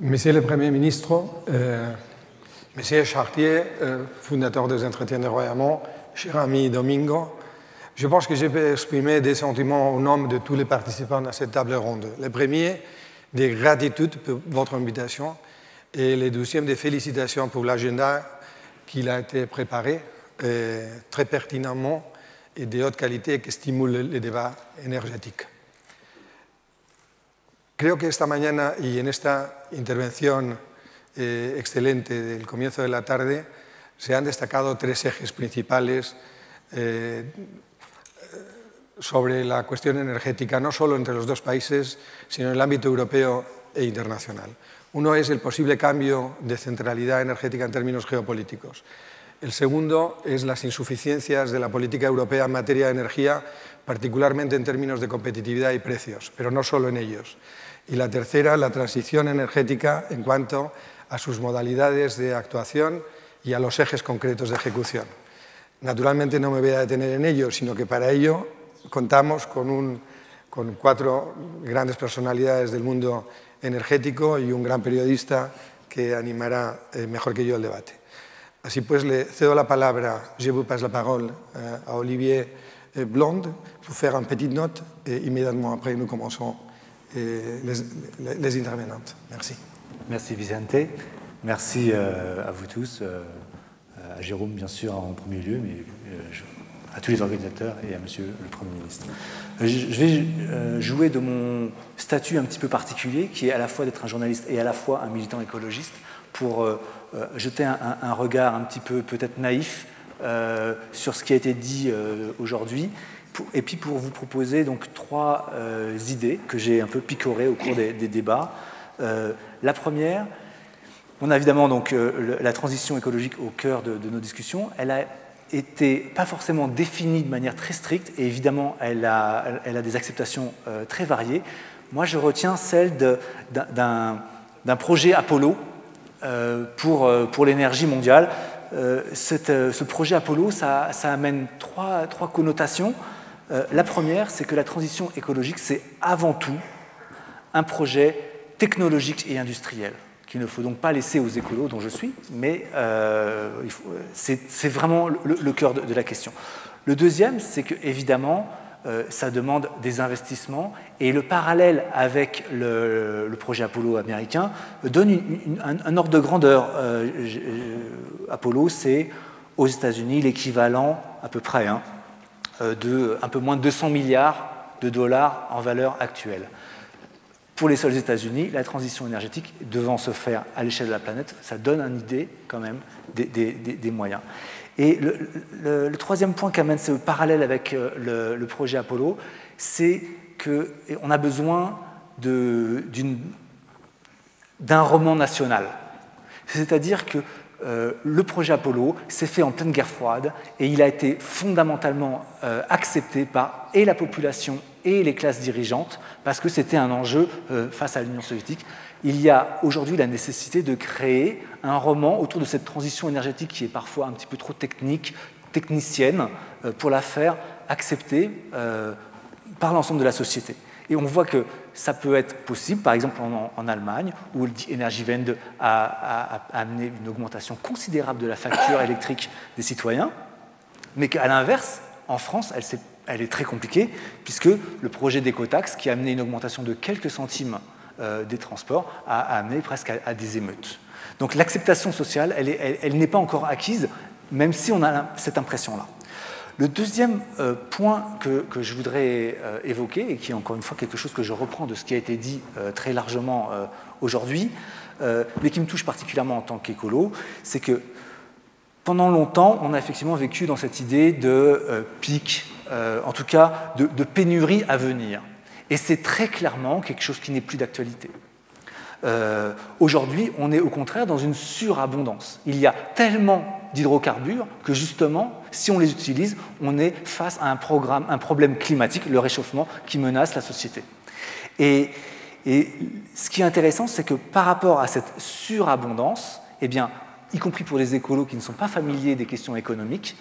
Monsieur le Premier ministre, Monsieur Chartier, fondateur des Entretiens de Royaumont, cher ami Domingo, je pense que je peux exprimer des sentiments au nom de tous les participants à cette table ronde. Le premier, des gratitudes pour votre invitation, et le deuxième, des félicitations pour l'agenda qu'il a été préparé très pertinemment et de haute qualité qui stimule le débat énergétique. Creo que esta mañana y en esta intervención excelente del comienzo de la tarde se han destacado tres ejes principales sobre la cuestión energética, no solo entre los dos países, sino en el ámbito europeo e internacional. Uno es el posible cambio de centralidad energética en términos geopolíticos. El segundo es las insuficiencias de la política europea en materia de energía, particularmente en términos de competitividad y precios, pero no solo en ellos. Y la tercera, la transición energética en cuanto a sus modalidades de actuación y a los ejes concretos de ejecución. Naturalmente no me voy a detener en ello, sino que para ello contamos con cuatro grandes personalidades del mundo energético y un gran periodista que animará mejor que yo el debate. Así pues, le cedo la palabra, je vous passe la parole à Olivier Blonde pour faire une petite note et immédiatement après nous commençons les intervenantes. Merci. Merci Vicente. Merci à vous tous, à Jérôme bien sûr en premier lieu, mais à tous les organisateurs et à Monsieur le Premier ministre. Je vais jouer de mon statut un petit peu particulier, qui est à la fois d'être un journaliste et à la fois un militant écologiste, pour jeter un regard un petit peu peut-être naïf sur ce qui a été dit aujourd'hui, et puis pour vous proposer donc trois idées que j'ai un peu picorées au cours des débats. La première, on a évidemment donc la transition écologique au cœur de nos discussions. Elle a été pas forcément définie de manière très stricte, et évidemment elle a des acceptations très variées. Moi je retiens celle d'un projet Apollo pour l'énergie mondiale. Ce projet Apollo, ça amène trois connotations. La première, c'est que la transition écologique, c'est avant tout un projet technologique et industriel, qu'il ne faut donc pas laisser aux écolos, dont je suis, mais c'est vraiment le cœur de la question. Le deuxième, c'est qu'évidemment, ça demande des investissements, et le parallèle avec le projet Apollo américain donne un ordre de grandeur. Apollo, c'est aux États-Unis l'équivalent à peu près de un peu moins de 200 milliards de dollars en valeur actuelle. Pour les seuls États-Unis, la transition énergétique devant se faire à l'échelle de la planète, ça donne une idée quand même des moyens. Et le troisième point qu'amène ce parallèle avec le projet Apollo, c'est qu'on a besoin d'un roman national. C'est-à-dire que le projet Apollo s'est fait en pleine guerre froide, et il a été fondamentalement accepté par la population et les classes dirigeantes, parce que c'était un enjeu face à l'Union soviétique. Il y a aujourd'hui la nécessité de créer un roman autour de cette transition énergétique qui est parfois un petit peu trop technicienne, pour la faire accepter par l'ensemble de la société. Et on voit que ça peut être possible, par exemple en Allemagne, où Die Energiewende a amené une augmentation considérable de la facture électrique des citoyens, mais qu'à l'inverse, en France, elle est très compliquée, puisque le projet d'écotaxe, qui a amené une augmentation de quelques centimes des transports, a amené presque à des émeutes. Donc l'acceptation sociale, elle n'est pas encore acquise, même si on a cette impression-là. Le deuxième point que je voudrais évoquer, et qui est encore une fois quelque chose que je reprends de ce qui a été dit très largement aujourd'hui, mais qui me touche particulièrement en tant qu'écolo, c'est que pendant longtemps, on a effectivement vécu dans cette idée de pic, en tout cas de pénurie à venir. Et c'est très clairement quelque chose qui n'est plus d'actualité. Aujourd'hui, on est au contraire dans une surabondance. Il y a tellement d'hydrocarbures que justement, si on les utilise, on est face à un problème climatique, le réchauffement, qui menace la société. Et ce qui est intéressant, c'est que par rapport à cette surabondance, eh bien, y compris pour les écolos qui ne sont pas familiers des questions économiques,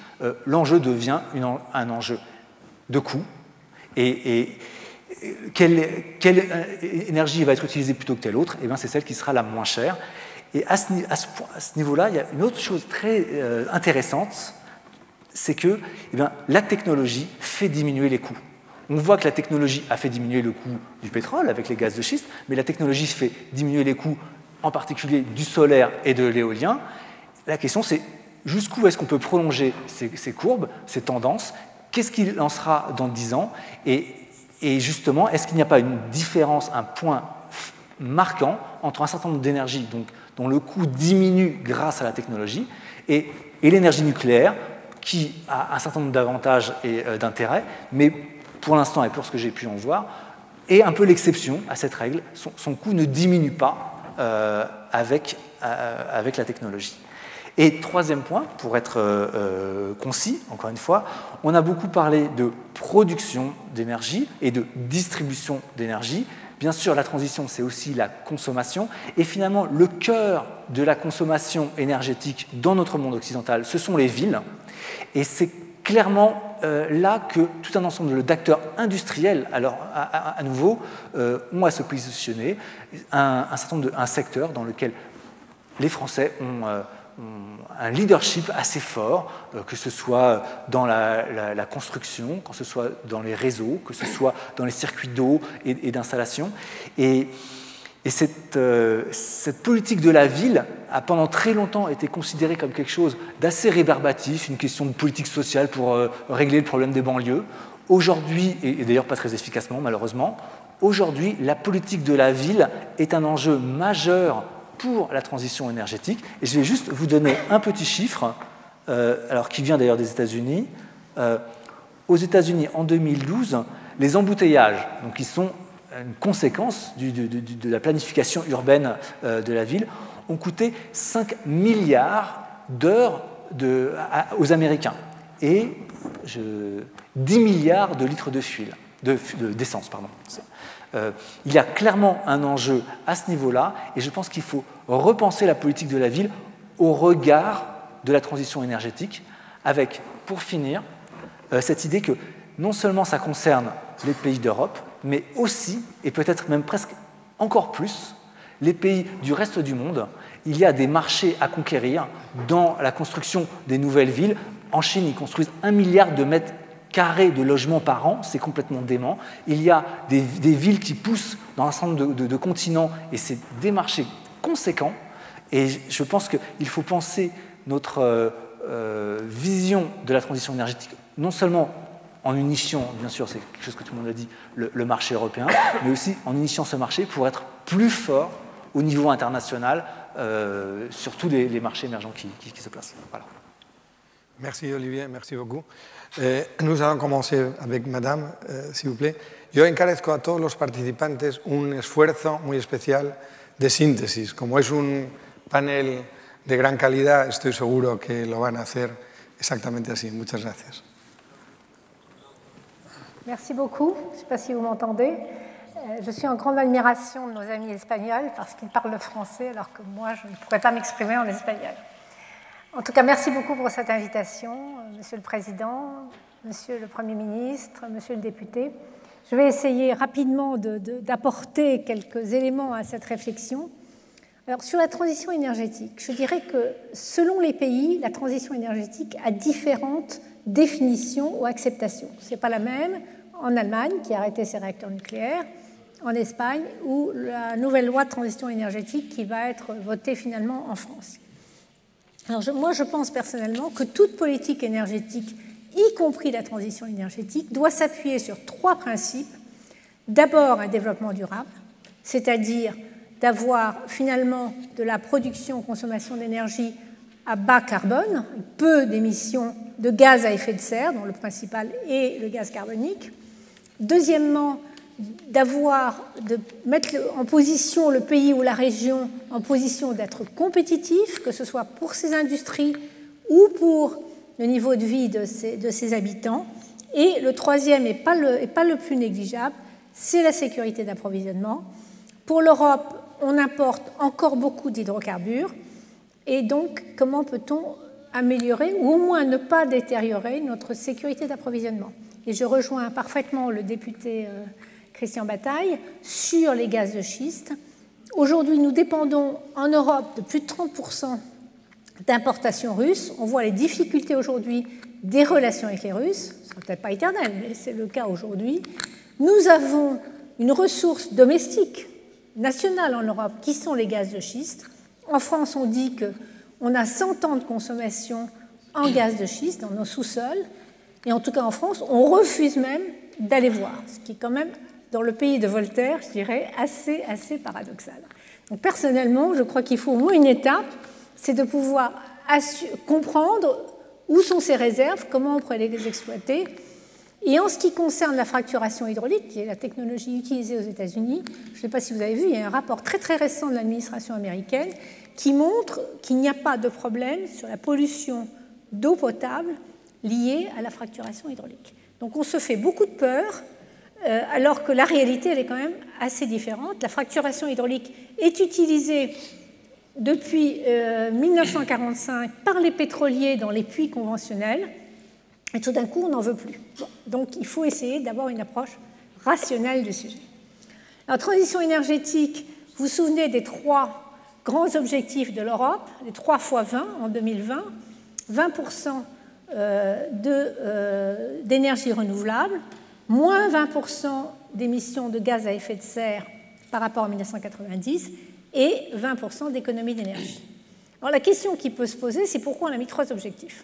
l'enjeu devient un enjeu de coût. Et quelle énergie va être utilisée plutôt que telle autre, eh bien, c'est celle qui sera la moins chère. Et à ce niveau-là, il y a une autre chose très intéressante, c'est que eh bien, la technologie fait diminuer les coûts. On voit que la technologie a fait diminuer le coût du pétrole avec les gaz de schiste, mais la technologie fait diminuer les coûts en particulier du solaire et de l'éolien. La question, c'est jusqu'où est-ce qu'on peut prolonger ces courbes, ces tendances? Qu'est-ce qu'il en sera dans 10 ans? Et justement, est-ce qu'il n'y a pas une différence, un point marquant entre un certain nombre d'énergies dont le coût diminue grâce à la technologie et l'énergie nucléaire qui a un certain nombre d'avantages et d'intérêts, mais pour l'instant, et pour ce que j'ai pu en voir, est un peu l'exception à cette règle. Son coût ne diminue pas avec la technologie. Et troisième point, pour être concis, encore une fois, on a beaucoup parlé de production d'énergie et de distribution d'énergie. Bien sûr, la transition, c'est aussi la consommation. Et finalement, le cœur de la consommation énergétique dans notre monde occidental, ce sont les villes. Et c'est clairement là que tout un ensemble d'acteurs industriels, alors à nouveau, ont à se positionner, un secteur dans lequel les Français ont un leadership assez fort, que ce soit dans la construction, que ce soit dans les réseaux, que ce soit dans les circuits d'eau et d'installation. Et cette politique de la ville a pendant très longtemps été considérée comme quelque chose d'assez rébarbatif, une question de politique sociale pour régler le problème des banlieues. Aujourd'hui, et d'ailleurs pas très efficacement malheureusement, aujourd'hui la politique de la ville est un enjeu majeur pour la transition énergétique. Et je vais juste vous donner un petit chiffre, alors qui vient d'ailleurs des États-Unis. Aux États-Unis, en 2012, les embouteillages, donc qui sont une conséquence de la planification urbaine de la ville, ont coûté 5 milliards d'heures aux Américains et 10 milliards de litres d'essence. Il y a clairement un enjeu à ce niveau-là et je pense qu'il faut repenser la politique de la ville au regard de la transition énergétique avec, pour finir, cette idée que non seulement ça concerne les pays d'Europe, mais aussi, et peut-être même presque encore plus, les pays du reste du monde. Il y a des marchés à conquérir dans la construction des nouvelles villes. En Chine, ils construisent 1 milliard de mètres carrés de logements par an, c'est complètement dément. Il y a des villes qui poussent dans un certain nombre de continents, et c'est des marchés conséquents. Et je pense qu'il faut penser notre vision de la transition énergétique, non seulement en unifiant, bien sûr, c'est quelque chose que tout le monde a dit, le marché européen, mais aussi en unifiant ce marché pour être plus fort au niveau international sur tous les marchés émergents qui se placent. Voilà. Merci Olivier, merci beaucoup. Nous allons commencer avec Madame, s'il vous plaît. Yo encarezco a todos los participantes un esfuerzo muy especial de síntesis. Como es un panel de gran calidad, estoy seguro que lo van a hacer exactamente así. Muchas gracias. Merci beaucoup. Je ne sais pas si vous m'entendez. Je suis en grande admiration de nos amis espagnols parce qu'ils parlent le français alors que moi, je ne pourrais pas m'exprimer en espagnol. En tout cas, merci beaucoup pour cette invitation, Monsieur le Président, Monsieur le Premier ministre, Monsieur le député. Je vais essayer rapidement d'apporter quelques éléments à cette réflexion. Alors, sur la transition énergétique, je dirais que selon les pays, la transition énergétique a différentes définitions ou acceptations. Ce n'est pas la même en Allemagne, qui a arrêté ses réacteurs nucléaires, en Espagne, ou la nouvelle loi de transition énergétique qui va être votée finalement en France. Alors moi, je pense personnellement que toute politique énergétique, y compris la transition énergétique, doit s'appuyer sur 3 principes. D'abord, un développement durable, c'est-à-dire d'avoir finalement de la production-consommation d'énergie à bas carbone, peu d'émissions de gaz à effet de serre, dont le principal est le gaz carbonique. Deuxièmement, de mettre en position le pays ou la région en position d'être compétitif, que ce soit pour ses industries ou pour le niveau de vie de ses habitants. Et le troisième, et pas le plus négligeable, c'est la sécurité d'approvisionnement. Pour l'Europe, on importe encore beaucoup d'hydrocarbures. Et donc, comment peut-on améliorer ou au moins ne pas détériorer notre sécurité d'approvisionnement? Et je rejoins parfaitement le député Christian Bataille, sur les gaz de schiste. Aujourd'hui, nous dépendons en Europe de plus de 30% d'importations russes. On voit les difficultés aujourd'hui des relations avec les Russes. Ce ne sera peut-être pas éternel, mais c'est le cas aujourd'hui. Nous avons une ressource domestique, nationale en Europe, qui sont les gaz de schiste. En France, on dit qu'on a 100 ans de consommation en gaz de schiste dans nos sous-sols. Et en tout cas, en France, on refuse même d'aller voir, ce qui est quand même, dans le pays de Voltaire, je dirais, assez paradoxal. Donc, personnellement, je crois qu'il faut au moins une étape, c'est de pouvoir comprendre où sont ces réserves, comment on pourrait les exploiter. Et en ce qui concerne la fracturation hydraulique, qui est la technologie utilisée aux États-Unis, je ne sais pas si vous avez vu, il y a un rapport très très récent de l'administration américaine qui montre qu'il n'y a pas de problème sur la pollution d'eau potable liée à la fracturation hydraulique. Donc on se fait beaucoup de peur, alors que la réalité elle est quand même assez différente. La fracturation hydraulique est utilisée depuis 1945 par les pétroliers dans les puits conventionnels, et tout d'un coup, on n'en veut plus. Bon, donc, il faut essayer d'avoir une approche rationnelle du sujet. La transition énergétique, vous vous souvenez des 3 grands objectifs de l'Europe, les 3 x 20 en 2020, 20% d'énergie renouvelable, moins 20% d'émissions de gaz à effet de serre par rapport à 1990 et 20% d'économie d'énergie. Alors, la question qui peut se poser, c'est pourquoi on a mis 3 objectifs.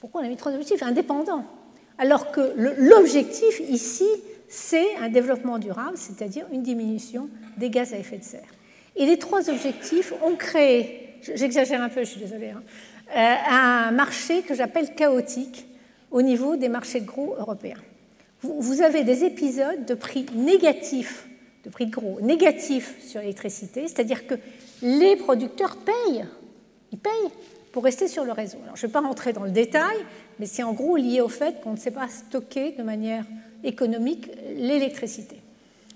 Pourquoi on a mis 3 objectifs indépendants? Alors que l'objectif ici, c'est un développement durable, c'est-à-dire une diminution des gaz à effet de serre. Et les 3 objectifs ont créé, j'exagère un peu, je suis désolée, un marché que j'appelle chaotique au niveau des marchés de gros européens. Vous avez des épisodes de prix négatifs, de prix de gros négatifs sur l'électricité, c'est-à-dire que les producteurs payent, ils payent pour rester sur le réseau. Alors, je ne vais pas rentrer dans le détail, mais c'est en gros lié au fait qu'on ne sait pas stocker de manière économique l'électricité.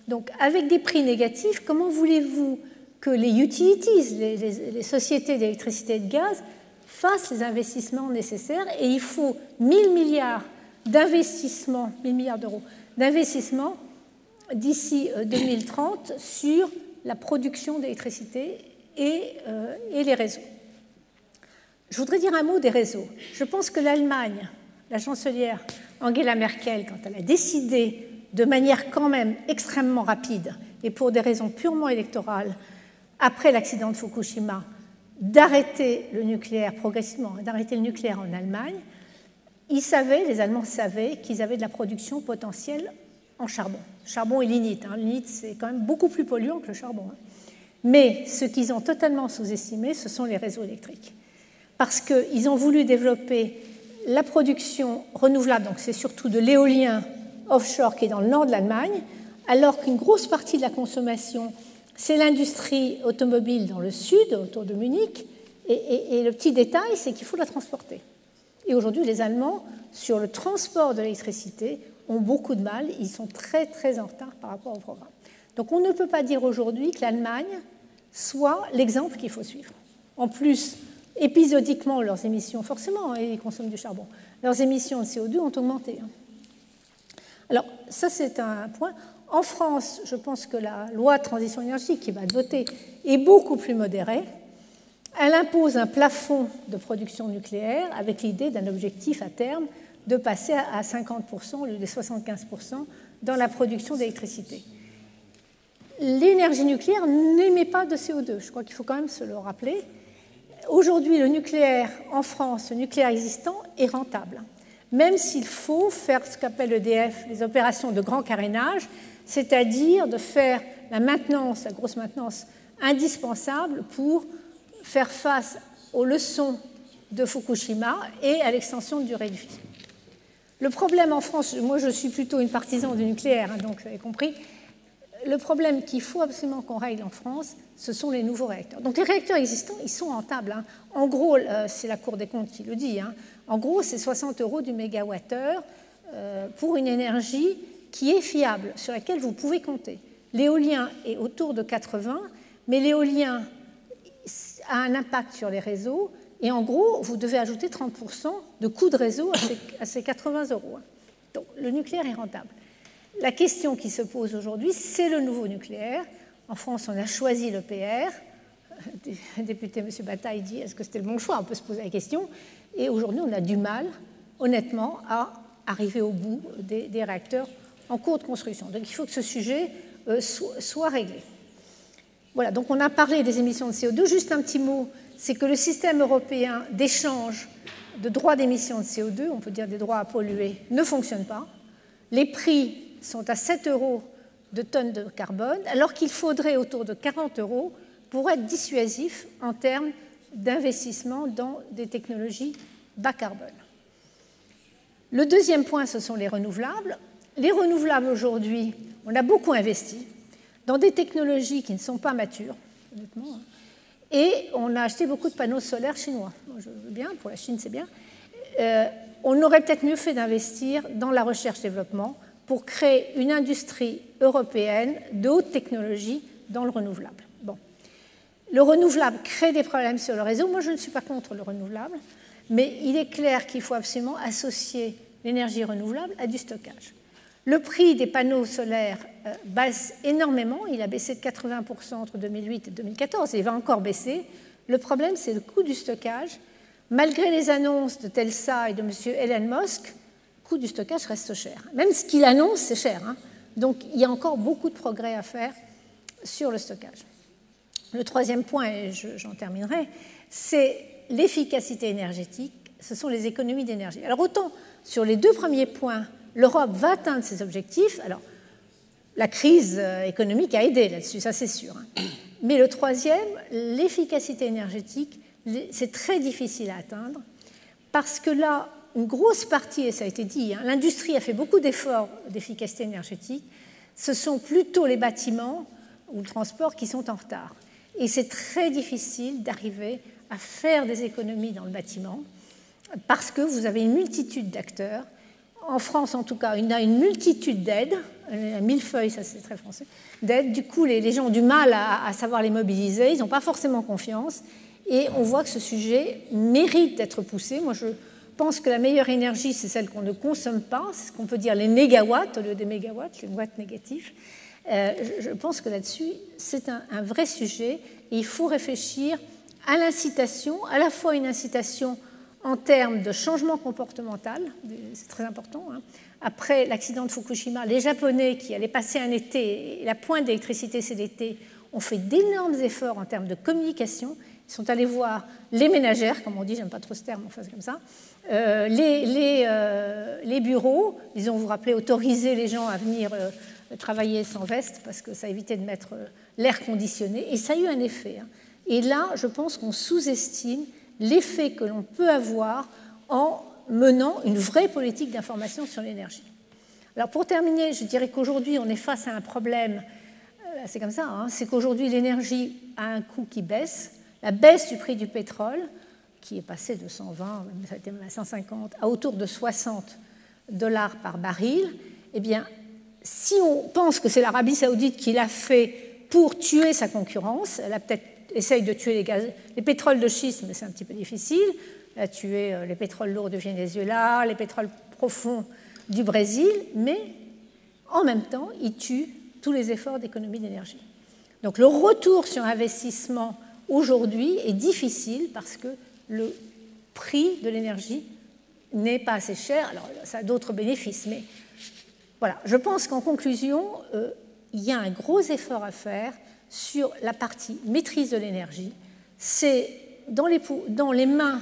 Donc, avec des prix négatifs, comment voulez-vous que les utilities, les sociétés d'électricité et de gaz, fassent les investissements nécessaires? Et il faut 1000 milliards d'investissements, 1000 milliards d'euros d'investissements d'ici 2030 sur la production d'électricité et les réseaux. Je voudrais dire un mot des réseaux. Je pense que l'Allemagne, la chancelière Angela Merkel, quand elle a décidé de manière quand même extrêmement rapide et pour des raisons purement électorales, après l'accident de Fukushima, d'arrêter le nucléaire progressivement, d'arrêter le nucléaire en Allemagne, les Allemands savaient qu'ils avaient de la production potentielle en charbon. Charbon et lignite. Le lignite, c'est quand même beaucoup plus polluant que le charbon. Mais ce qu'ils ont totalement sous-estimé, ce sont les réseaux électriques. Parce qu'ils ont voulu développer la production renouvelable, donc c'est surtout de l'éolien offshore qui est dans le nord de l'Allemagne, alors qu'une grosse partie de la consommation, c'est l'industrie automobile dans le sud, autour de Munich, et le petit détail, c'est qu'il faut la transporter. Et aujourd'hui, les Allemands, sur le transport de l'électricité, ont beaucoup de mal, ils sont très très en retard par rapport au programme. Donc on ne peut pas dire aujourd'hui que l'Allemagne soit l'exemple qu'il faut suivre. En plus, épisodiquement, leurs émissions, forcément, ils consomment du charbon, leurs émissions de CO2 ont augmenté. Alors, ça, c'est un point. En France, je pense que la loi de transition énergétique qui va être votée est beaucoup plus modérée. Elle impose un plafond de production nucléaire avec l'idée d'un objectif à terme de passer à 50% au lieu des 75% dans la production d'électricité. L'énergie nucléaire n'émet pas de CO2, je crois qu'il faut quand même se le rappeler. Aujourd'hui, le nucléaire en France, le nucléaire existant, est rentable, même s'il faut faire ce qu'appelle EDF les opérations de grand carénage, c'est-à-dire de faire la maintenance, la grosse maintenance indispensable pour faire face aux leçons de Fukushima et à l'extension de durée de vie. Le problème en France, moi je suis plutôt une partisane du nucléaire, donc vous avez compris, le problème qu'il faut absolument qu'on règle en France, ce sont les nouveaux réacteurs. Donc les réacteurs existants, ils sont rentables. En gros, c'est la Cour des comptes qui le dit, en gros c'est 60 € du mégawattheure pour une énergie qui est fiable, sur laquelle vous pouvez compter. L'éolien est autour de 80, mais l'éolien a un impact sur les réseaux, et en gros, vous devez ajouter 30% de coût de réseau à ces 80 €. Donc le nucléaire est rentable. La question qui se pose aujourd'hui, c'est le nouveau nucléaire. En France, on a choisi l'EPR. Le député M. Bataille dit, est-ce que c'était le bon choix? On peut se poser la question. Et aujourd'hui, on a du mal, honnêtement, à arriver au bout des réacteurs en cours de construction. Donc il faut que ce sujet soit réglé. Voilà, donc on a parlé des émissions de CO2. Juste un petit mot, c'est que le système européen d'échange de droits d'émission de CO2, on peut dire des droits à polluer, ne fonctionne pas. Les prix sont à 7 € de tonne de carbone, alors qu'il faudrait autour de 40 € pour être dissuasif en termes d'investissement dans des technologies bas carbone. Le deuxième point, ce sont les renouvelables. Les renouvelables aujourd'hui, on a beaucoup investi dans des technologies qui ne sont pas matures, honnêtement, et on a acheté beaucoup de panneaux solaires chinois. Moi, je veux bien, pour la Chine, c'est bien. On aurait peut-être mieux fait d'investir dans la recherche-développement pour créer une industrie européenne de haute technologie dans le renouvelable. Bon. Le renouvelable crée des problèmes sur le réseau. Moi, je ne suis pas contre le renouvelable, mais il est clair qu'il faut absolument associer l'énergie renouvelable à du stockage. Le prix des panneaux solaires baisse énormément. Il a baissé de 80% entre 2008 et 2014 et il va encore baisser. Le problème, c'est le coût du stockage. Malgré les annonces de Telsa et de M. Elon Musk, le coût du stockage reste cher. Même ce qu'il annonce, c'est cher. Donc, il y a encore beaucoup de progrès à faire sur le stockage. Le troisième point, et j'en terminerai, c'est l'efficacité énergétique. Ce sont les économies d'énergie. Alors, autant sur les deux premiers points, l'Europe va atteindre ses objectifs. Alors, la crise économique a aidé là-dessus, ça c'est sûr. Mais le troisième, l'efficacité énergétique, c'est très difficile à atteindre parce que là, une grosse partie, et ça a été dit, l'industrie a fait beaucoup d'efforts d'efficacité énergétique, ce sont plutôt les bâtiments ou le transport qui sont en retard. Et c'est très difficile d'arriver à faire des économies dans le bâtiment parce que vous avez une multitude d'acteurs. En France, en tout cas, il y a une multitude d'aides, un millefeuille, ça c'est très français, d'aides. Du coup, les gens ont du mal à savoir les mobiliser, ils n'ont pas forcément confiance. Et on voit que ce sujet mérite d'être poussé. Moi, je pense que la meilleure énergie, c'est celle qu'on ne consomme pas. C'est ce qu'on peut dire les négawatts au lieu des mégawatts, les watts négatifs. Je pense que là-dessus, c'est un vrai sujet. Et il faut réfléchir à l'incitation, à la fois une incitation en termes de changement comportemental, c'est très important. Après l'accident de Fukushima, les Japonais qui allaient passer un été, et la pointe d'électricité c'est l'été, ont fait d'énormes efforts en termes de communication. Ils sont allés voir les ménagères, comme on dit, j'aime pas trop ce terme, enfin c'est comme ça, les bureaux, ils ont, vous rappelez, autorisé les gens à venir travailler sans veste parce que ça évitait de mettre l'air conditionné, et ça a eu un effet. Et là, je pense qu'on sous-estime l'effet que l'on peut avoir en menant une vraie politique d'information sur l'énergie. Alors pour terminer, je dirais qu'aujourd'hui, on est face à un problème, c'est comme ça, c'est qu'aujourd'hui, l'énergie a un coût qui baisse. La baisse du prix du pétrole, qui est passé de 120, ça a été à 150, à autour de 60 $ par baril, eh bien, si on pense que c'est l'Arabie saoudite qui l'a fait pour tuer sa concurrence, elle a peut-être essaye de tuer les pétroles de schiste, mais c'est un petit peu difficile. Elle a tué les pétroles lourds du Venezuela, les pétroles profonds du Brésil, mais en même temps, il tue tous les efforts d'économie d'énergie. Donc le retour sur investissement aujourd'hui est difficile parce que le prix de l'énergie n'est pas assez cher. Alors ça a d'autres bénéfices, mais voilà. Je pense qu'en conclusion, il y a un gros effort à faire sur la partie maîtrise de l'énergie. C'est dans les mains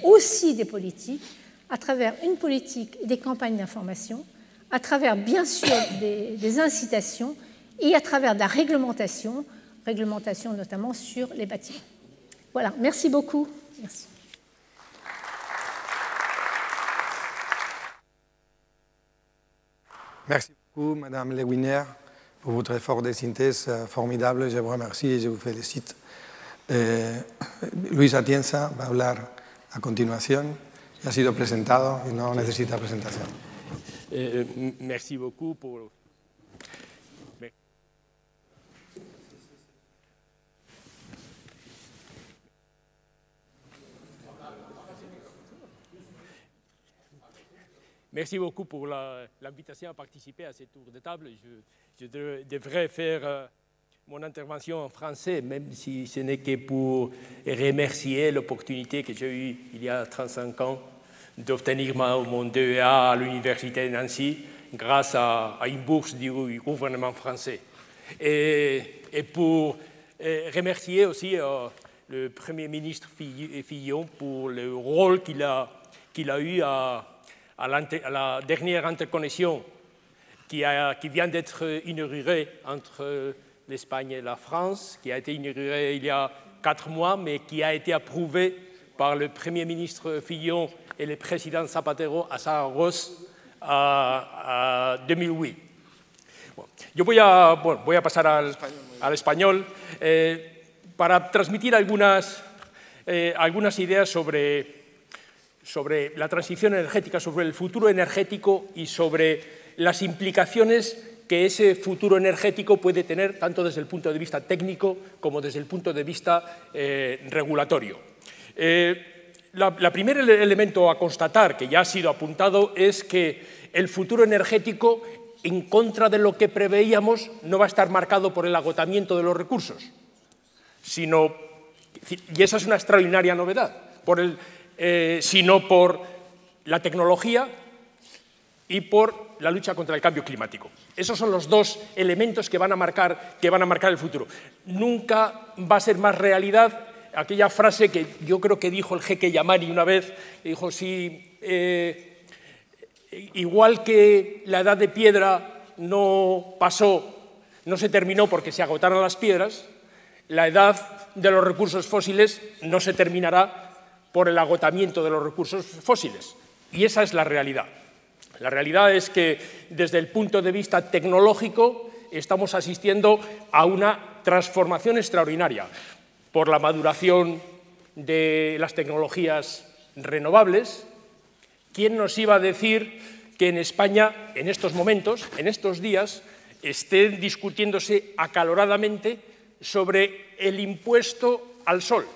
aussi des politiques, à travers une politique et des campagnes d'information, à travers bien sûr des incitations et à travers de la réglementation notamment sur les bâtiments. Voilà, merci beaucoup. Merci. Merci beaucoup, Madame Lewiner, pour votre effort de synthèse formidable. Je vous remercie et je vous félicite. Luis Atienza va a hablar a continuación. Ya ha sido presentado y no necesita presentación. Merci beaucoup pour... merci beaucoup pour l'invitation à participer à ce tour de table. Je devrais faire mon intervention en français, même si ce n'est que pour remercier l'opportunité que j'ai eue il y a 35 ans d'obtenir mon DEA à l'Université de Nancy grâce à une bourse du gouvernement français. Et pour remercier aussi le Premier ministre Fillon pour le rôle qu'il a eu à la dernière interconnexion qui vient d'être inaugurée entre l'Espagne et la France, qui a été inaugurée il y a 4 mois, mais qui a été approuvée par le Premier ministre Fillon et le président Zapatero a Saragossa en 2008. Bueno, yo voy a pasar al español para transmitir algunas ideas sobre la transición energética, sobre el futuro energético y sobre las implicaciones que ese futuro energético puede tener tanto desde el punto de vista técnico como desde el punto de vista regulatorio. El primer elemento a constatar, que ya ha sido apuntado, es que el futuro energético, en contra de lo que preveíamos, no va a estar marcado por el agotamiento de los recursos, sino, y esa es una extraordinaria novedad, sino por la tecnología y por la lucha contra el cambio climático. Esos son los dos elementos que van a marcar el futuro. Nunca va a ser más realidad aquella frase que yo creo que dijo el jeque Yamani una vez, dijo, igual que la edad de piedra no se terminó porque se agotaron las piedras, la edad de los recursos fósiles no se terminará por el agotamiento de los recursos fósiles. Y esa es la realidad. La realidad es que desde el punto de vista tecnológico estamos asistiendo a una transformación extraordinaria por la maduración de las tecnologías renovables. ¿Quién nos iba a decir que en España, en estos momentos, en estos días, estén discutiéndose acaloradamente sobre el impuesto al sol,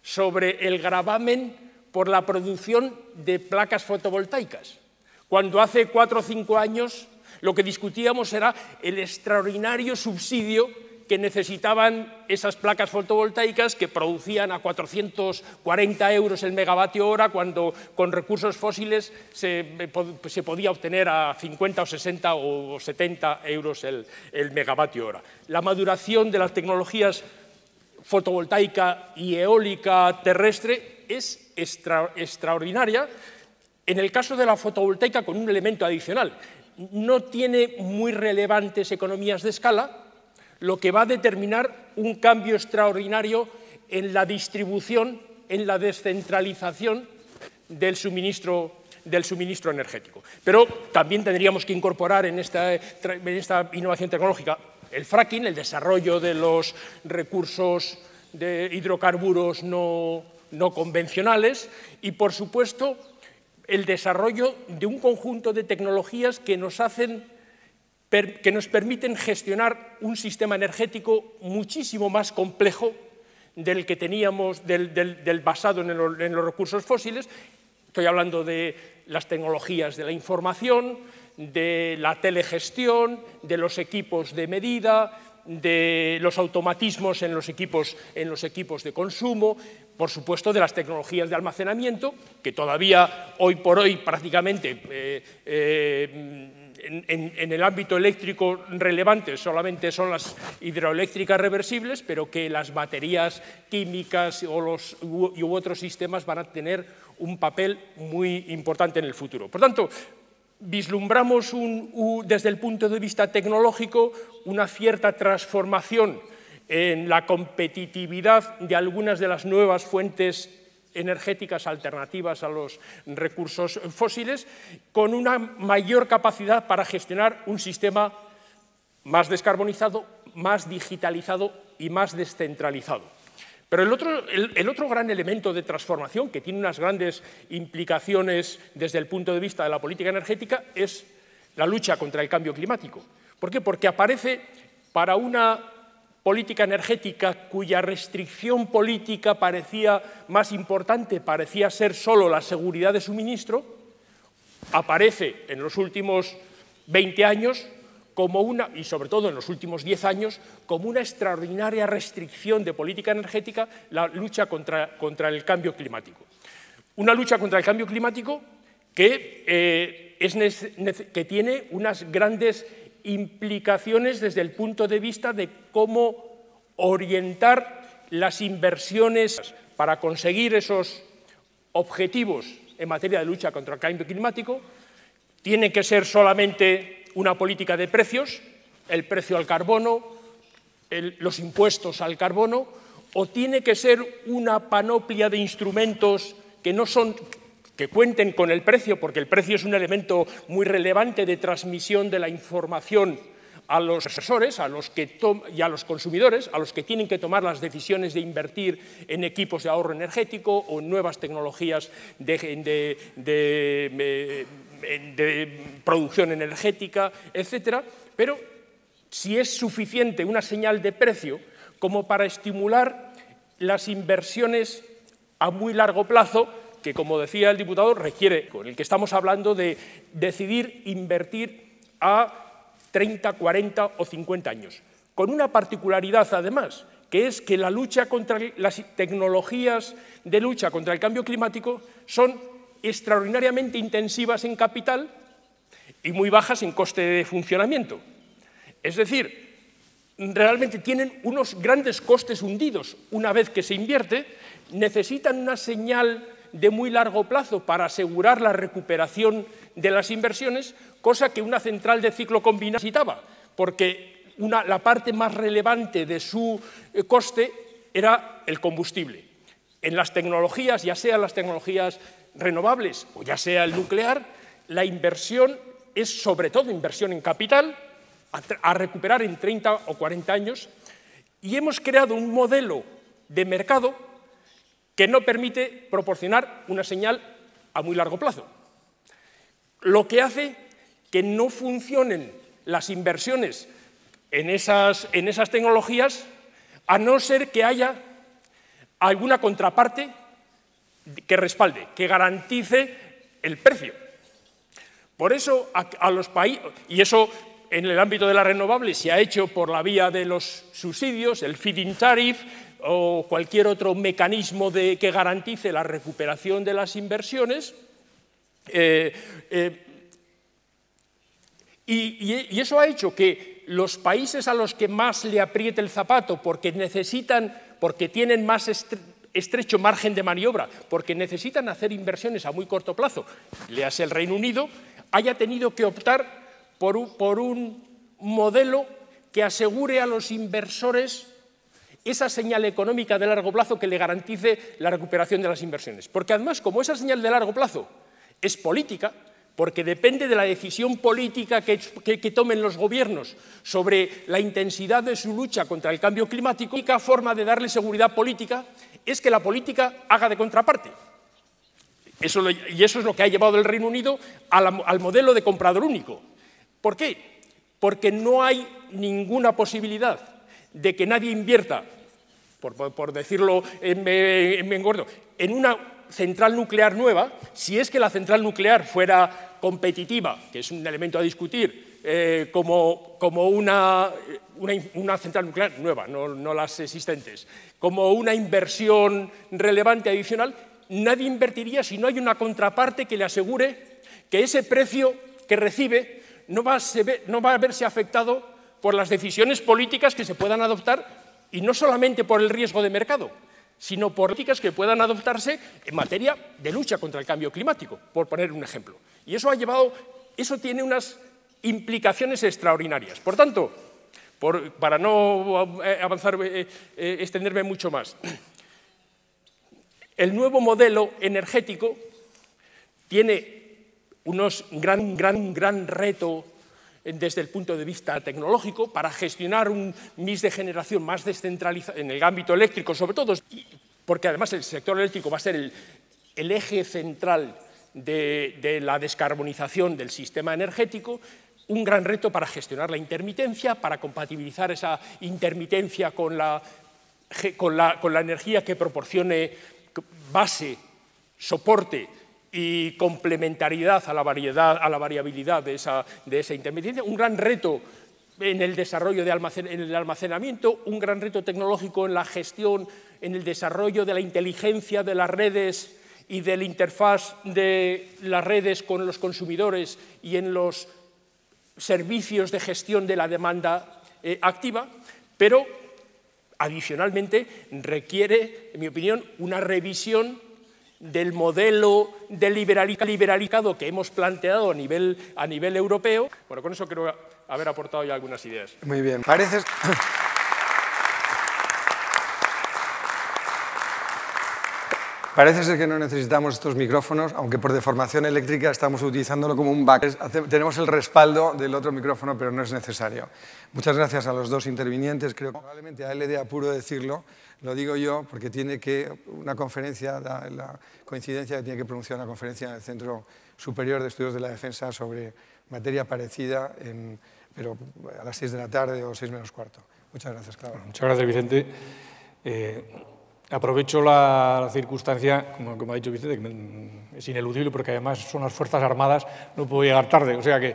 sobre el gravamen por la producción de placas fotovoltaicas? Cuando hace 4 o 5 años lo que discutíamos era el extraordinario subsidio que necesitaban esas placas fotovoltaicas que producían a 440 euros el megavatio hora, cuando con recursos fósiles se podía obtener a 50 o 60 o 70 euros el megavatio hora. La maduración de las tecnologías fotovoltaica y eólica terrestre es extraordinaria. En el caso de la fotovoltaica, con un elemento adicional, no tiene muy relevantes economías de escala, lo que va a determinar un cambio extraordinario en la distribución, en la descentralización del suministro energético. Pero también tendríamos que incorporar en esta innovación tecnológica el fracking, el desarrollo de los recursos de hidrocarburos no convencionales y, por supuesto, el desarrollo de un conjunto de tecnologías que nos permiten gestionar un sistema energético muchísimo más complejo del que teníamos, del basado en los recursos fósiles. Estoy hablando de las tecnologías de la información, de la telegestión, de los equipos de medida, de los automatismos en los equipos de consumo, por supuesto de las tecnologías de almacenamiento, que todavía hoy por hoy prácticamente en el ámbito eléctrico relevante solamente son las hidroeléctricas reversibles, pero que las baterías químicas u otros sistemas van a tener un papel muy importante en el futuro. Por tanto, vislumbramos desde el punto de vista tecnológico una cierta transformación en la competitividad de algunas de las nuevas fuentes energéticas alternativas a los recursos fósiles, con una mayor capacidad para gestionar un sistema más descarbonizado, más digitalizado y más descentralizado. Pero el otro gran elemento de transformación, que tiene unas grandes implicaciones desde el punto de vista de la política energética, es la lucha contra el cambio climático. ¿Por qué? Porque aparece para una política energética cuya restricción política parecía más importante, parecía ser solo la seguridad de suministro, aparece en los últimos 20 años como y sobre todo en los últimos 10 años, como una extraordinaria restricción de política energética la lucha contra el cambio climático. Una lucha contra el cambio climático que tiene unas grandes implicaciones desde el punto de vista de cómo orientar las inversiones para conseguir esos objetivos en materia de lucha contra el cambio climático. Tiene que ser solamente una política de precios, el precio al carbono, los impuestos al carbono, o tiene que ser una panoplia de instrumentos que cuenten con el precio, porque el precio es un elemento muy relevante de transmisión de la información a los inversores y a los consumidores, a los que tienen que tomar las decisiones de invertir en equipos de ahorro energético o en nuevas tecnologías de producción energética, etcétera. Pero si es suficiente una señal de precio como para estimular las inversiones a muy largo plazo, que, como decía el diputado, requiere, con el que estamos hablando, de decidir invertir a 30, 40 o 50 años. Con una particularidad, además, que es que las tecnologías de lucha contra el cambio climático son extraordinariamente intensivas en capital y muy bajas en coste de funcionamiento. Es decir, realmente tienen unos grandes costes hundidos una vez que se invierte, necesitan una señal de muy largo plazo para asegurar la recuperación de las inversiones, cosa que una central de ciclo combinado necesitaba, porque la parte más relevante de su coste era el combustible. En las tecnologías, ya sean las tecnologías renovables o ya sea el nuclear, la inversión es sobre todo inversión en capital, a recuperar en 30 o 40 años, y hemos creado un modelo de mercado que no permite proporcionar una señal a muy largo plazo, lo que hace que no funcionen las inversiones en esas tecnologías, a no ser que haya alguna contraparte que respalde, que garantice el precio. Por eso a los países, y eso en el ámbito de las renovables se ha hecho por la vía de los subsidios, el feed-in tariff o cualquier otro mecanismo que garantice la recuperación de las inversiones, y eso ha hecho que los países a los que más le apriete el zapato porque tienen más estrecho margen de maniobra, porque necesitan hacer inversiones a muy corto plazo, léase el Reino Unido, haya tenido que optar por un modelo que asegure a los inversores esa señal económica de largo plazo que le garantice la recuperación de las inversiones. Porque además, como esa señal de largo plazo es política, porque depende de la decisión política que tomen los gobiernos sobre la intensidad de su lucha contra el cambio climático, la única forma de darle seguridad política es que la política haga de contraparte. Y eso es lo que ha llevado el Reino Unido al modelo de comprador único. ¿Por qué? Porque no hay ninguna posibilidad de que nadie invierta, por decirlo en gordo, en una central nuclear nueva, si es que la central nuclear fuera competitiva, que es un elemento a discutir, como una central nuclear nueva, no las existentes, como una inversión relevante adicional, nadie invertiría si no hay una contraparte que le asegure que ese precio que recibe no va a verse afectado por las decisiones políticas que se puedan adoptar, y no solamente por el riesgo de mercado, sino por políticas que puedan adoptarse en materia de lucha contra el cambio climático, por poner un ejemplo. Y eso tiene unas implicaciones extraordinarias. Por tanto, para no extenderme mucho más, el nuevo modelo energético tiene un gran reto desde el punto de vista tecnológico para gestionar un mix de generación más descentralizado en el ámbito eléctrico, sobre todo, porque además el sector eléctrico va a ser el eje central de la descarbonización del sistema energético, un gran reto para gestionar la intermitencia, para compatibilizar esa intermitencia con la energía que proporcione base, soporte y complementariedad a la variabilidad de esa intermitencia, un gran reto en el desarrollo en el almacenamiento, un gran reto tecnológico en la gestión, en el desarrollo de la inteligencia de las redes y de la interfaz de las redes con los consumidores y en los servicios de gestión de la demanda activa, pero adicionalmente requiere, en mi opinión, una revisión del modelo de liberalizado que hemos planteado a nivel europeo. Bueno, con eso creo haber aportado ya algunas ideas. Muy bien. Parece ser que no necesitamos estos micrófonos, aunque por deformación eléctrica estamos utilizándolo como un back. Tenemos el respaldo del otro micrófono, pero no es necesario. Muchas gracias a los dos intervinientes. Creo que probablemente a él le dé apuro decirlo. Lo digo yo porque tiene que una conferencia, la coincidencia que tiene que pronunciar una conferencia en el Centro Superior de Estudios de la Defensa sobre materia parecida, pero a las 6 de la tarde o 6 menos cuarto. Muchas gracias, Clara. Muchas gracias, Vicente. Aprovecho la circunstancia, como ha dicho Vicente, que es ineludible porque además son las Fuerzas Armadas, no puedo llegar tarde, o sea que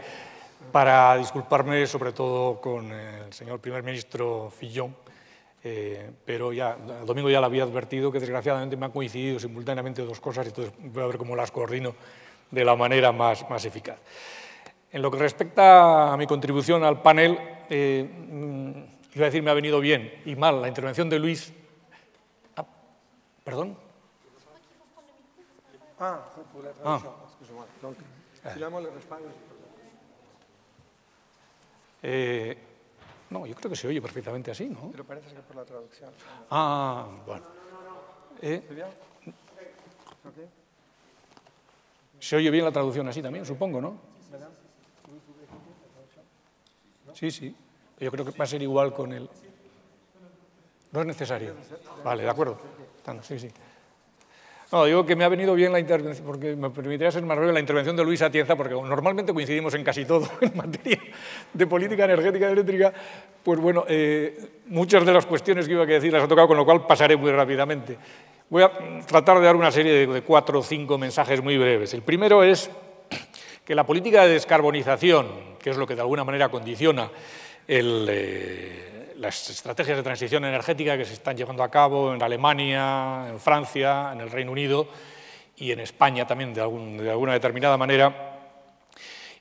para disculparme sobre todo con el señor primer ministro Fillon, pero ya el domingo ya le había advertido que desgraciadamente me han coincidido simultáneamente dos cosas y entonces voy a ver cómo las coordino de la manera más eficaz. En lo que respecta a mi contribución al panel, iba a decir me ha venido bien y mal la intervención de Luis. ¿Perdón? No, yo creo que se oye perfectamente así, ¿no? Pero parece que por la traducción. Bueno. Se oye bien la traducción así también, supongo, ¿no? Sí, sí. Yo creo que va a ser igual con el... No es necesario. Vale, de acuerdo. Sí, sí. No, digo que me ha venido bien la intervención, porque me permitiría ser más breve la intervención de Luis Atienza, porque normalmente coincidimos en casi todo en materia de política energética y eléctrica, pues bueno, muchas de las cuestiones que iba a decir las ha tocado, con lo cual pasaré muy rápidamente. Voy a tratar de dar una serie de 4 o 5 mensajes muy breves. El primero es que la política de descarbonización, que es lo que de alguna manera condiciona las estrategias de transición energética que se están llevando a cabo en Alemania, en Francia, en el Reino Unido y en España también de alguna determinada manera,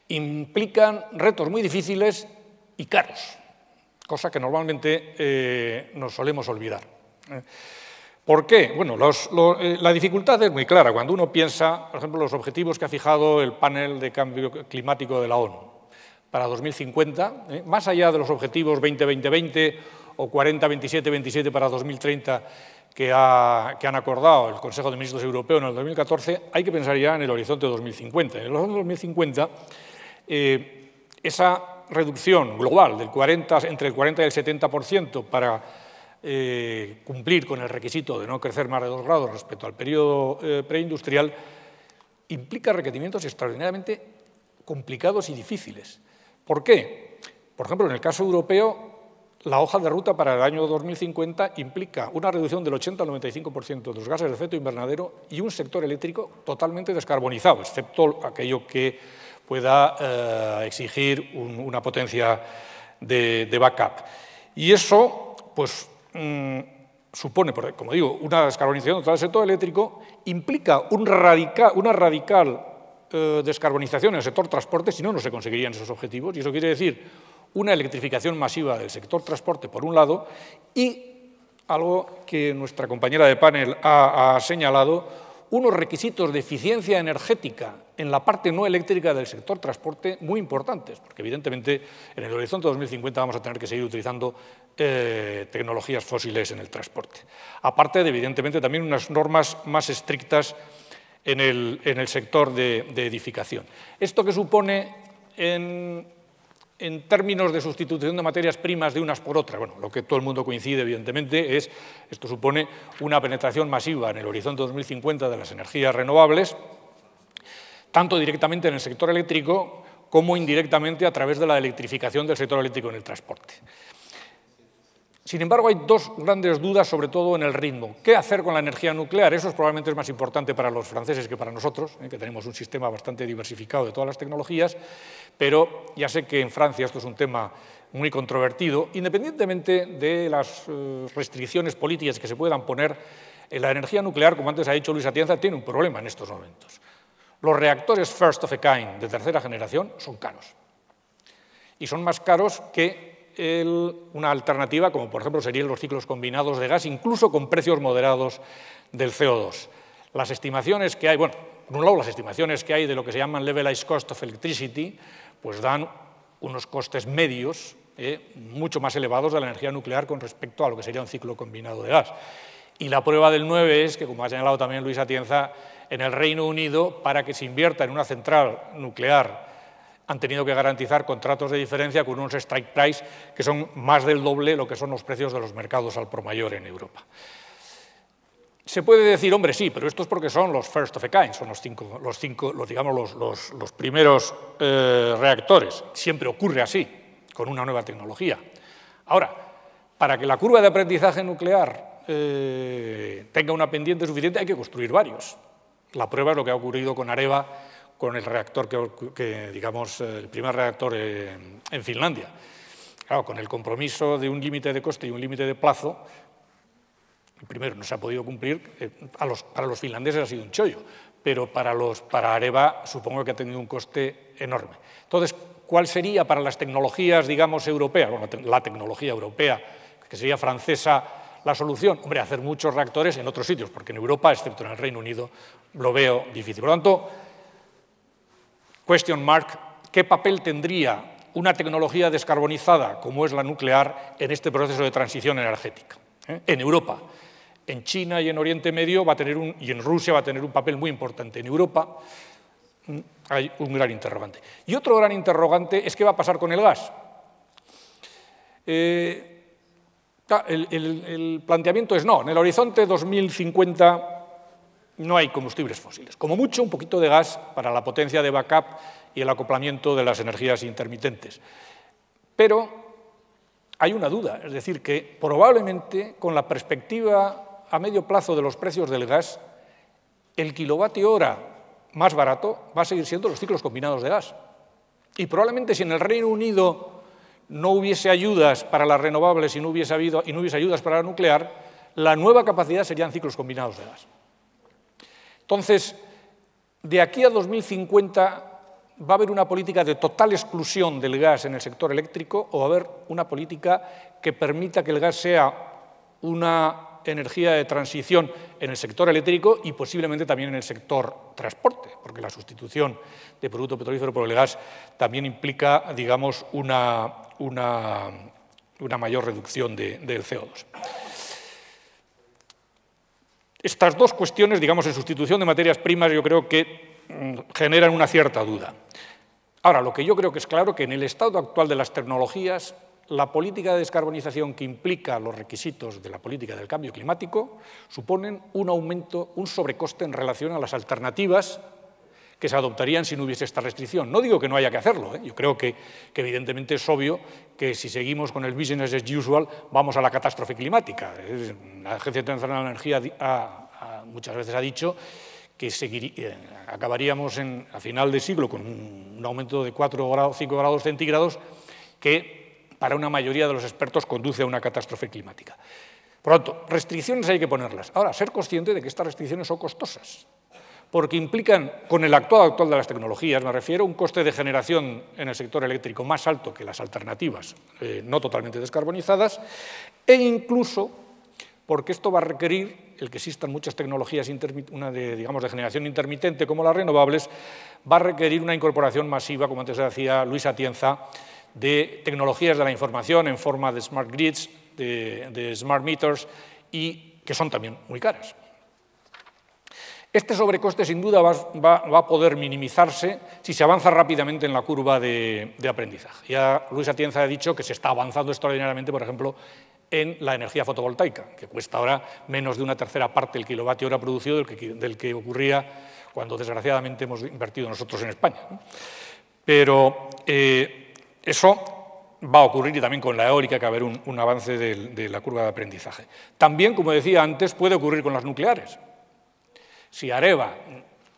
implican retos muy difíciles y caros, cosa que normalmente nos solemos olvidar. ¿Por qué? Bueno, la dificultad es muy clara cuando uno piensa, por ejemplo, los objetivos que ha fijado el panel de cambio climático de la ONU para 2050, más allá de los objetivos 20-20-20 o 40-27-27 para 2030 que han acordado el Consejo de Ministros Europeo en el 2014, hay que pensar ya en el horizonte 2050. En el horizonte 2050, esa reducción global entre el 40 y el 70% para cumplir con el requisito de no crecer más de 2 grados respecto al periodo preindustrial, implica requerimientos extraordinariamente complicados y difíciles. ¿Por qué? Por ejemplo, en el caso europeo, la hoja de ruta para el año 2050 implica una reducción del 80 al 95% de los gases de efecto invernadero y un sector eléctrico totalmente descarbonizado, excepto aquello que pueda exigir una potencia de backup. Y eso, pues, supone, como digo, una descarbonización total del sector eléctrico, implica una radical descarbonización en el sector transporte, si no, no se conseguirían esos objetivos, y eso quiere decir una electrificación masiva del sector transporte, por un lado, y algo que nuestra compañera de panel ha señalado, unos requisitos de eficiencia energética en la parte no eléctrica del sector transporte muy importantes, porque evidentemente en el horizonte 2050 vamos a tener que seguir utilizando tecnologías fósiles en el transporte. Aparte de, evidentemente, también unas normas más estrictas en el sector de edificación. ¿Esto qué supone en términos de sustitución de materias primas de unas por otras? Bueno, lo que todo el mundo coincide, evidentemente, es esto supone una penetración masiva en el horizonte 2050 de las energías renovables, tanto directamente en el sector eléctrico como indirectamente a través de la electrificación del sector eléctrico en el transporte. Sin embargo, hay dos grandes dudas, sobre todo en el ritmo. ¿Qué hacer con la energía nuclear? Eso probablemente es más importante para los franceses que para nosotros, que tenemos un sistema bastante diversificado de todas las tecnologías, pero ya sé que en Francia esto es un tema muy controvertido. Independientemente de las restricciones políticas que se puedan poner, la energía nuclear, como antes ha dicho Luis Atienza, tiene un problema en estos momentos. Los reactores first of a kind de tercera generación son caros. Y son más caros que una alternativa, como por ejemplo serían los ciclos combinados de gas, incluso con precios moderados del CO2. Las estimaciones que hay, bueno, por un lado las estimaciones que hay de lo que se llaman levelized cost of electricity, pues dan unos costes medios mucho más elevados de la energía nuclear con respecto a lo que sería un ciclo combinado de gas. Y la prueba del 9 es que, como ha señalado también Luis Atienza, en el Reino Unido, para que se invierta en una central nuclear, han tenido que garantizar contratos de diferencia con unos strike price que son más del doble lo que son los precios de los mercados al por mayor en Europa. Se puede decir, hombre, sí, pero esto es porque son los first of a kind, son los primeros reactores. Siempre ocurre así, con una nueva tecnología. Ahora, para que la curva de aprendizaje nuclear tenga una pendiente suficiente, hay que construir varios. La prueba es lo que ha ocurrido con Areva, con el reactor digamos, el primer reactor en Finlandia. Claro, con el compromiso de un límite de coste y un límite de plazo, el primero no se ha podido cumplir, para los finlandeses ha sido un chollo, pero para Areva supongo que ha tenido un coste enorme. Entonces, ¿cuál sería para las tecnologías, digamos, europeas? Bueno, la tecnología europea, que sería francesa, la solución? Hombre, hacer muchos reactores en otros sitios, porque en Europa, excepto en el Reino Unido, lo veo difícil. Por lo tanto, question mark, ¿qué papel tendría una tecnología descarbonizada como es la nuclear en este proceso de transición energética? En Europa, en China y en Oriente Medio y en Rusia va a tener un papel muy importante. En Europa hay un gran interrogante. Y otro gran interrogante es qué va a pasar con el gas. El planteamiento es no, en el horizonte 2050 no hay combustibles fósiles. Como mucho, un poquito de gas para la potencia de backup y el acoplamiento de las energías intermitentes. Pero hay una duda, es decir, que probablemente con la perspectiva a medio plazo de los precios del gas, el kilovatio hora más barato va a seguir siendo los ciclos combinados de gas. Y probablemente si en el Reino Unido no hubiese ayudas para las renovables y no hubiese ayudas para la nuclear, la nueva capacidad serían ciclos combinados de gas. Entonces, de aquí a 2050 va a haber una política de total exclusión del gas en el sector eléctrico o va a haber una política que permita que el gas sea una energía de transición en el sector eléctrico y posiblemente también en el sector transporte, porque la sustitución de producto petrolífero por el gas también implica, digamos, una mayor reducción del CO2. Estas dos cuestiones, digamos, en sustitución de materias primas, yo creo que generan una cierta duda. Ahora, lo que yo creo que es claro que en el estado actual de las tecnologías, la política de descarbonización que implica los requisitos de la política del cambio climático suponen un aumento, un sobrecoste en relación a las alternativas que se adoptarían si no hubiese esta restricción. No digo que no haya que hacerlo, yo creo que evidentemente es obvio que si seguimos con el business as usual vamos a la catástrofe climática. La Agencia Internacional de la Energía muchas veces ha dicho que acabaríamos a final de siglo con un aumento de 4 grados, 5 grados centígrados que para una mayoría de los expertos conduce a una catástrofe climática. Por lo tanto, restricciones hay que ponerlas. Ahora, ser consciente de que estas restricciones son costosas, porque implican, con el actual de las tecnologías, me refiero, un coste de generación en el sector eléctrico más alto que las alternativas no totalmente descarbonizadas, e incluso porque esto va a requerir, el que existan muchas tecnologías digamos, de generación intermitente como las renovables, va a requerir una incorporación masiva, como antes decía Luis Atienza, de tecnologías de la información en forma de smart grids, de smart meters, y que son también muy caras. Este sobrecoste, sin duda, va a poder minimizarse si se avanza rápidamente en la curva de aprendizaje. Ya Luis Atienza ha dicho que se está avanzando extraordinariamente, por ejemplo, en la energía fotovoltaica, que cuesta ahora menos de una tercera parte el kilovatio hora producido del que ocurría cuando, desgraciadamente, hemos invertido nosotros en España. Pero eso va a ocurrir, y también con la eólica, que va a haber un avance de la curva de aprendizaje. También, como decía antes, puede ocurrir con las nucleares. Si Areva,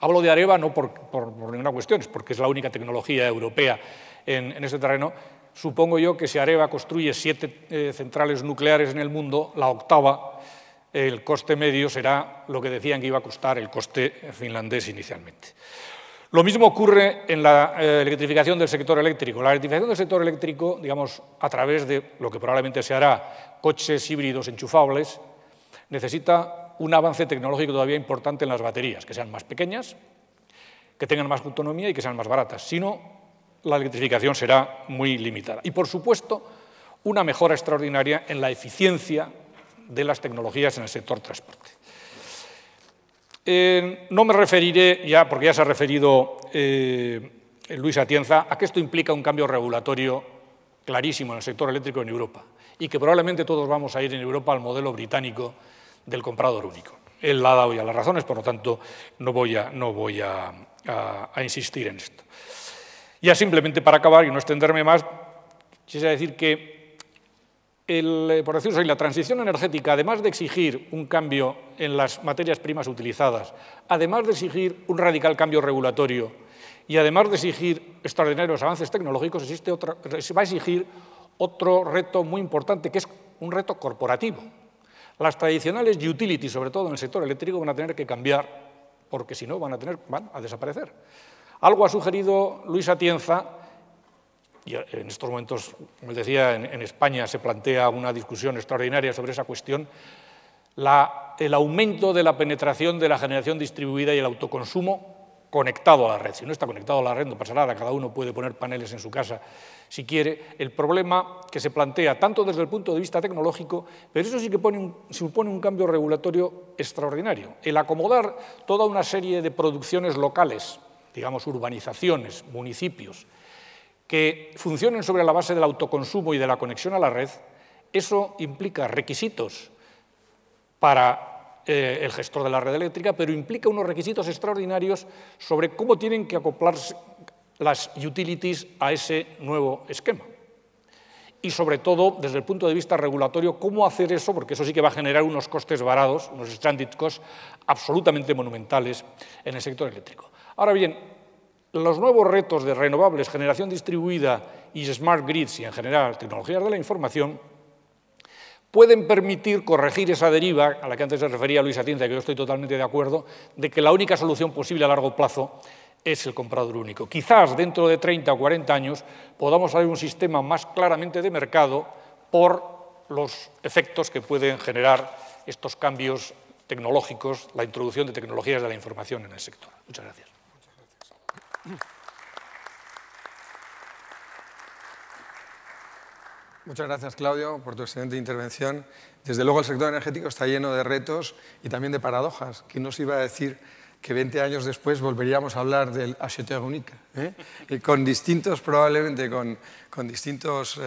hablo de Areva no por ninguna cuestión, es porque es la única tecnología europea en este terreno, supongo yo que si Areva construye 7 centrales nucleares en el mundo, la octava, el coste medio será lo que decían que iba a costar el coste finlandés inicialmente. Lo mismo ocurre en la electrificación del sector eléctrico. La electrificación del sector eléctrico, digamos, a través de lo que probablemente se hará, coches híbridos enchufables, necesita un avance tecnológico todavía importante en las baterías, que sean más pequeñas, que tengan más autonomía y que sean más baratas. Si no, la electrificación será muy limitada. Y, por supuesto, una mejora extraordinaria en la eficiencia de las tecnologías en el sector transporte. No me referiré ya, porque ya se ha referido Luis Atienza, a que esto implica un cambio regulatorio clarísimo en el sector eléctrico en Europa y que probablemente todos vamos a ir en Europa al modelo británico del comprador único. Él ha dado ya las razones, por lo tanto no voy a insistir en esto. Ya simplemente para acabar y no extenderme más, quisiera decir que por decirlo así, la transición energética, además de exigir un cambio en las materias primas utilizadas, además de exigir un radical cambio regulatorio y además de exigir extraordinarios avances tecnológicos, va a exigir otro reto muy importante, que es un reto corporativo. Las tradicionales utilities, sobre todo en el sector eléctrico, van a tener que cambiar, porque si no van a desaparecer. Algo ha sugerido Luis Atienza. Y en estos momentos, como decía, en España se plantea una discusión extraordinaria sobre esa cuestión, el aumento de la penetración de la generación distribuida y el autoconsumo conectado a la red. Si no está conectado a la red no pasa nada, cada uno puede poner paneles en su casa si quiere. El problema que se plantea, tanto desde el punto de vista tecnológico, pero eso sí que supone un cambio regulatorio extraordinario. El acomodar toda una serie de producciones locales, digamos urbanizaciones, municipios, que funcionen sobre la base del autoconsumo y de la conexión a la red, eso implica requisitos para el gestor de la red eléctrica, pero implica unos requisitos extraordinarios sobre cómo tienen que acoplarse las utilities a ese nuevo esquema. Y sobre todo, desde el punto de vista regulatorio, cómo hacer eso, porque eso sí que va a generar unos costes varados, unos stranded costs absolutamente monumentales en el sector eléctrico. Ahora bien, los nuevos retos de renovables, generación distribuida y smart grids y, en general, tecnologías de la información, pueden permitir corregir esa deriva a la que antes se refería Luis Atienza, que yo estoy totalmente de acuerdo, de que la única solución posible a largo plazo es el comprador único. Quizás dentro de 30 o 40 años podamos hacer un sistema más claramente de mercado por los efectos que pueden generar estos cambios tecnológicos, la introducción de tecnologías de la información en el sector. Muchas gracias. Muchas gracias, Claudio, por tu excelente intervención. Desde luego, el sector energético está lleno de retos y también de paradojas. ¿Quién nos iba a decir que 20 años después volveríamos a hablar del acheteur unique? Con distintos, probablemente con distintos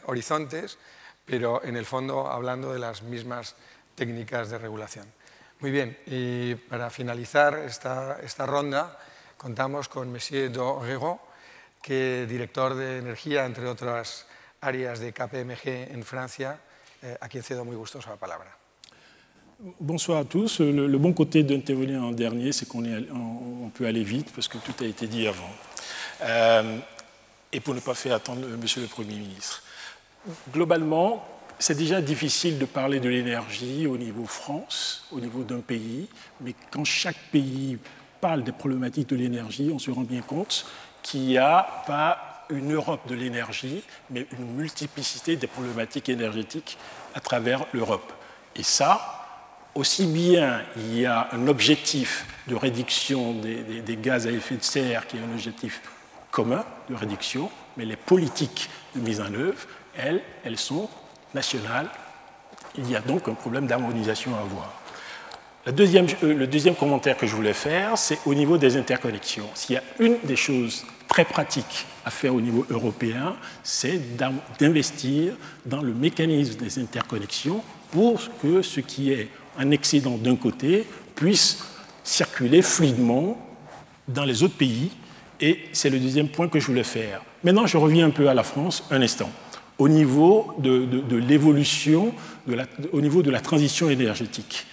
horizontes, pero en el fondo hablando de las mismas técnicas de regulación. Muy bien, y para finalizar esta ronda, contamos con Monsieur Dorero, que es director de energía, entre otras áreas de KPMG en Francia, a quien cedo muy gustoso la palabra. Bonsoir à tous. Le bon côté d'intervenir en dernier, c'est qu'on peut aller vite parce que tout a été dit avant. Et pour ne pas faire attendre Monsieur le Premier ministre. Globalement, c'est déjà difficile de parler de l'énergie au niveau France, au niveau d'un pays, mais quand chaque pays parle des problématiques de l'énergie, on se rend bien compte qu'il n'y a pas une Europe de l'énergie, mais une multiplicité des problématiques énergétiques à travers l'Europe. Et ça, aussi bien il y a un objectif de réduction des gaz à effet de serre qui est un objectif commun de réduction, mais les politiques de mise en œuvre, elles sont nationales. Il y a donc un problème d'harmonisation à avoir. Le deuxième commentaire que je voulais faire, c'est au niveau des interconnexions. S'il y a une des choses très pratiques à faire au niveau européen, c'est d'investir dans le mécanisme des interconnexions pour que ce qui est un excédent d'un côté puisse circuler fluidement dans les autres pays. Et c'est le deuxième point que je voulais faire. Maintenant, je reviens un peu à la France, un instant. au niveau de l'évolution, au niveau de la transition énergétique.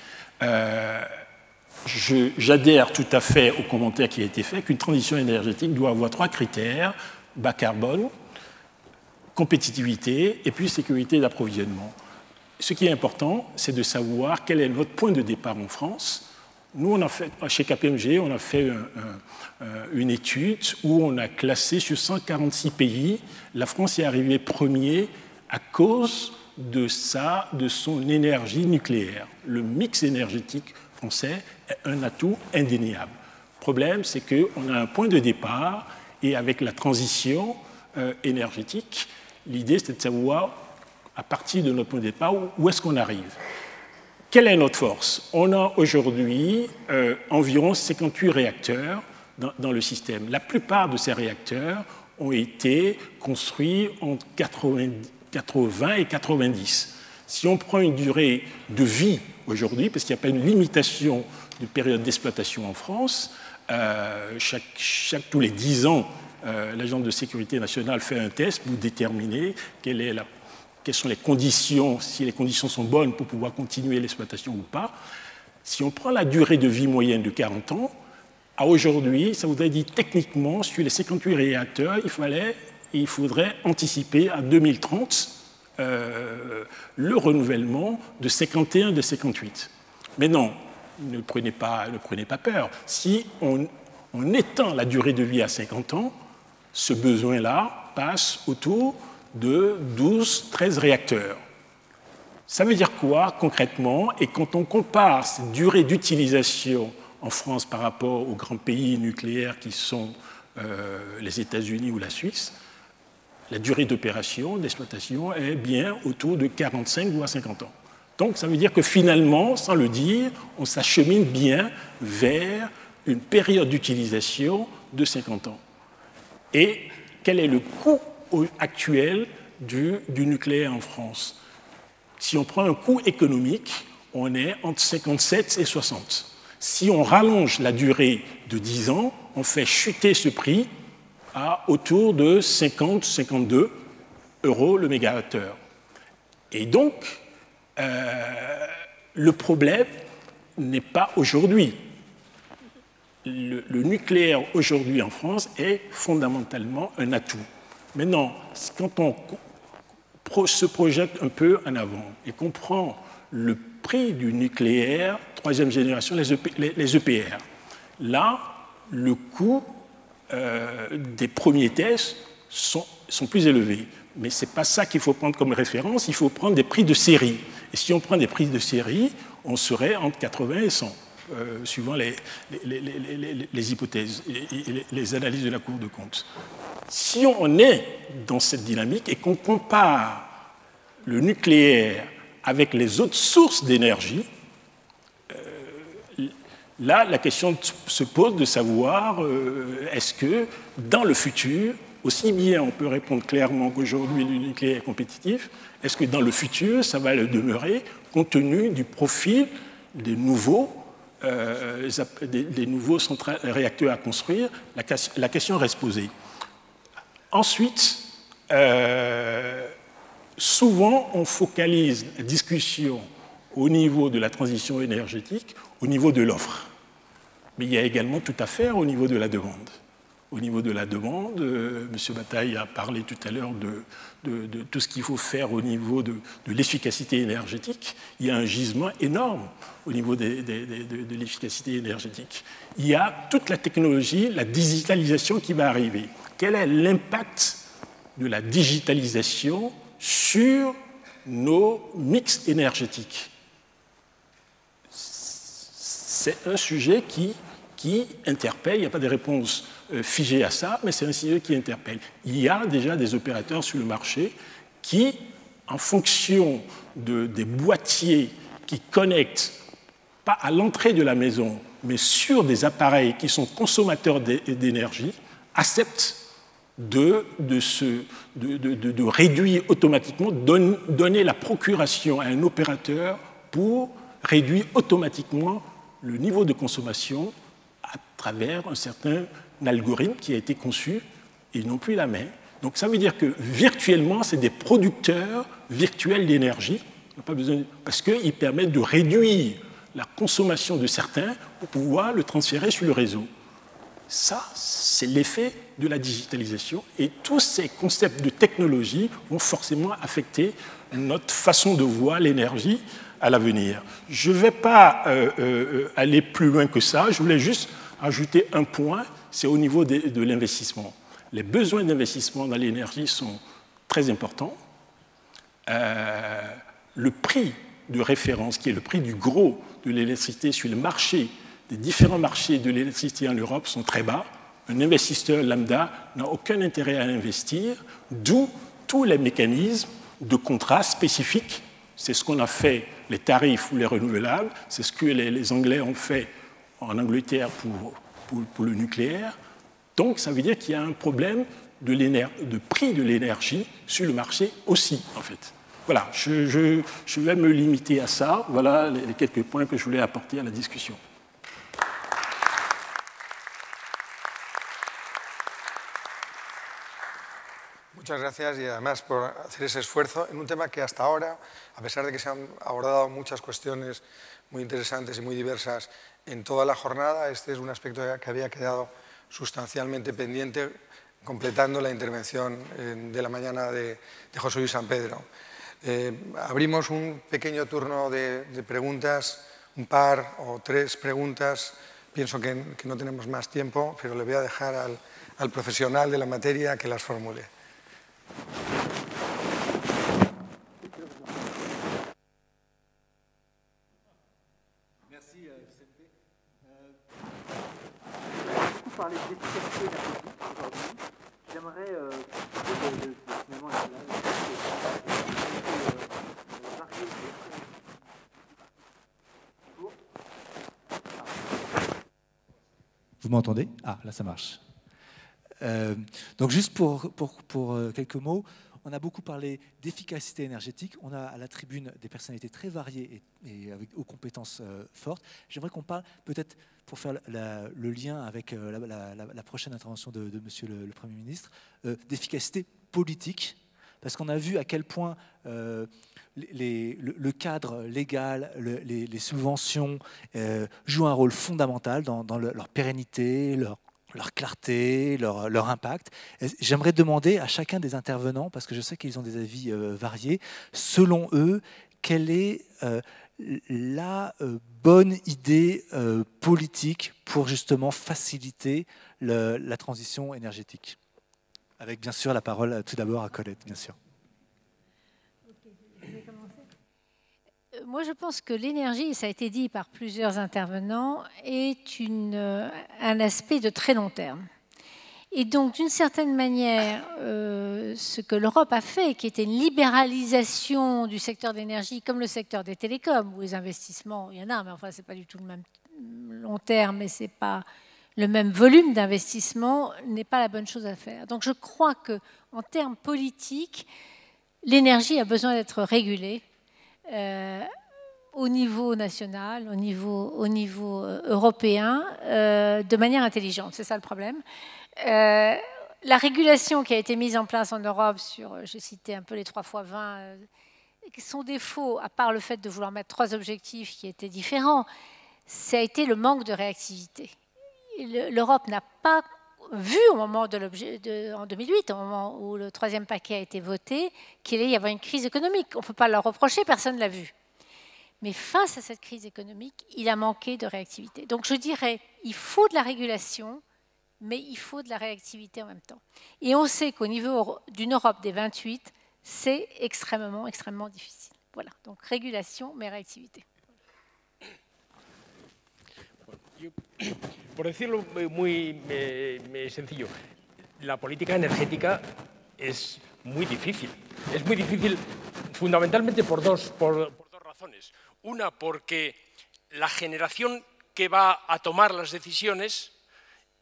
J'adhère tout à fait au commentaire qui a été fait qu'une transition énergétique doit avoir 3 critères: bas carbone, compétitivité et puis sécurité d'approvisionnement. Ce qui est important, c'est de savoir quel est notre point de départ en France. Nous, chez KPMG, on a fait une étude où on a classé sur 146 pays. La France est arrivée premier à cause de son énergie nucléaire. Le mix énergétique français est un atout indéniable. Le problème, c'est qu'on a un point de départ et avec la transition énergétique, l'idée, c'est de savoir, à partir de notre point de départ, où est-ce qu'on arrive. Quelle est notre force? On a aujourd'hui environ 58 réacteurs dans le système. La plupart de ces réacteurs ont été construits entre 80 et 90. Si on prend une durée de vie aujourd'hui, parce qu'il n'y a pas une limitation de période d'exploitation en France, tous les 10 ans, l'Agence de sécurité nationale fait un test pour déterminer quelles sont les conditions, si les conditions sont bonnes pour pouvoir continuer l'exploitation ou pas. Si on prend la durée de vie moyenne de 40 ans, à aujourd'hui, ça voudrait dire techniquement, sur les 58 réacteurs, il faudrait anticiper à 2030 le renouvellement de 51 de 58. Mais non, ne prenez pas peur. Si on étend la durée de vie à 50 ans, ce besoin-là passe autour de 12-13 réacteurs. Ça veut dire quoi concrètement? Et quand on compare cette durée d'utilisation en France par rapport aux grands pays nucléaires qui sont les États-Unis ou la Suisse, la durée d'opération, d'exploitation est bien autour de 45 voire 50 ans. Donc ça veut dire que finalement, sans le dire, on s'achemine bien vers une période d'utilisation de 50 ans. Et quel est le coût actuel du nucléaire en France? Si on prend un coût économique, on est entre 57 et 60. Si on rallonge la durée de 10 ans, on fait chuter ce prix à autour de 50-52 € le mégawattheure. Et donc, le problème n'est pas aujourd'hui. Le nucléaire aujourd'hui en France est fondamentalement un atout. Maintenant, quand on se projette un peu en avant et qu'on prend le prix du nucléaire, troisième génération, les EPR, là, le coût des premiers tests sont plus élevés. Mais ce n'est pas ça qu'il faut prendre comme référence, il faut prendre des prix de série. Et si on prend des prix de série, on serait entre 80 et 100, suivant les hypothèses et les analyses de la Cour de compte. Si on est dans cette dynamique et qu'on compare le nucléaire avec les autres sources d'énergie, là, la question se pose de savoir est-ce que dans le futur, aussi bien on peut répondre clairement qu'aujourd'hui le nucléaire est compétitif, est-ce que dans le futur ça va le demeurer compte tenu du profil des nouveaux réacteurs à construire? La question reste posée. Ensuite, souvent on focalise la discussion au niveau de la transition énergétique, au niveau de l'offre. Mais il y a également tout à faire au niveau de la demande. Au niveau de la demande, M. Bataille a parlé tout à l'heure de tout ce qu'il faut faire au niveau de l'efficacité énergétique. Il y a un gisement énorme au niveau de l'efficacité énergétique. Il y a toute la technologie, la digitalisation qui va arriver. Quel est l'impact de la digitalisation sur nos mix énergétiques? C'est un sujet qui interpelle, il n'y a pas de réponse figée à ça, mais c'est un sujet qui interpelle. Il y a déjà des opérateurs sur le marché qui, en fonction des boîtiers qui connectent, pas à l'entrée de la maison, mais sur des appareils qui sont consommateurs d'énergie, acceptent de réduire automatiquement, donner la procuration à un opérateur pour réduire automatiquement le niveau de consommation à travers un certain algorithme qui a été conçu, et ils n'ont plus la main Donc ça veut dire que virtuellement, c'est des producteurs virtuels d'énergie, parce qu'ils permettent de réduire la consommation de certains pour pouvoir le transférer sur le réseau. Ça, c'est l'effet de la digitalisation, et tous ces concepts de technologie vont forcément affecter notre façon de voir l'énergie à l'avenir. Je ne vais pas aller plus loin que ça, je voulais juste ajouter un point, c'est au niveau de l'investissement. Les besoins d'investissement dans l'énergie sont très importants. Le prix de référence, qui est le prix du gros de l'électricité sur le marché, les différents marchés de l'électricité en Europe sont très bas. Un investisseur lambda n'a aucun intérêt à investir, d'où tous les mécanismes de contrats spécifiques. C'est ce qu'on a fait, les tarifs ou les renouvelables, c'est ce que les Anglais ont fait en Angleterre pour le nucléaire. Donc ça veut dire qu'il y a un problème de prix de l'énergie sur le marché aussi, en fait. Voilà, je vais me limiter à ça. Voilà les quelques points que je voulais apporter à la discussion. Muchas gracias y además por hacer ese esfuerzo en un tema que hasta ahora, a pesar de que se han abordado muchas cuestiones muy interesantes y muy diversas en toda la jornada, este es un aspecto que había quedado sustancialmente pendiente, completando la intervención de la mañana de José Luis San Pedro. Abrimos un pequeño turno de preguntas, un par o tres preguntas. Pienso que no tenemos más tiempo, pero le voy a dejar al profesional de la materia que las formule. Merci, Vicente. Beaucoup parlé d'efficacité énergétique aujourd'hui. J'aimerais finalement Vous m'entendez? Ah, là ça marche. Donc juste pour quelques mots, on a beaucoup parlé d'efficacité énergétique. On a à la tribune des personnalités très variées et aux compétences fortes. J'aimerais qu'on parle peut-être, pour faire le lien avec la prochaine intervention de Monsieur le Premier ministre, d'efficacité politique, parce qu'on a vu à quel point le cadre légal, les subventions jouent un rôle fondamental dans leur pérennité, leur clarté, leur impact. J'aimerais demander à chacun des intervenants, parce que je sais qu'ils ont des avis variés, selon eux, quelle est la bonne idée politique pour justement faciliter la transition énergétique. Avec bien sûr la parole tout d'abord à Colette, bien sûr. Moi, je pense que l'énergie, ça a été dit par plusieurs intervenants, est un aspect de très long terme. Et donc, d'une certaine manière, ce que l'Europe a fait, qui était une libéralisation du secteur d'énergie, comme le secteur des télécoms, où les investissements, il y en a, mais enfin, ce n'est pas du tout le même long terme, et ce n'est pas le même volume d'investissement, n'est pas la bonne chose à faire. Donc, je crois qu'en termes politiques, l'énergie a besoin d'être régulée. Au niveau national, au niveau européen, de manière intelligente. C'est ça le problème. La régulation qui a été mise en place en Europe sur, j'ai cité un peu les 3x20, son défaut, à part le fait de vouloir mettre 3 objectifs qui étaient différents, ça a été le manque de réactivité. L'Europe n'a pas vu au moment en 2008, au moment où le 3e paquet a été voté, qu'il allait y avoir une crise économique. On ne peut pas leur reprocher, personne ne l'a vu. Mais face à cette crise économique, il a manqué de réactivité. Donc je dirais, il faut de la régulation, mais il faut de la réactivité en même temps. Et on sait qu'au niveau d'une Europe des 28, c'est extrêmement, extrêmement difficile. Voilà, donc régulation, mais réactivité. Por decirlo muy sencillo, la política energética es muy difícil. Es muy difícil fundamentalmente por dos razones. Una, porque la generación que va a tomar las decisiones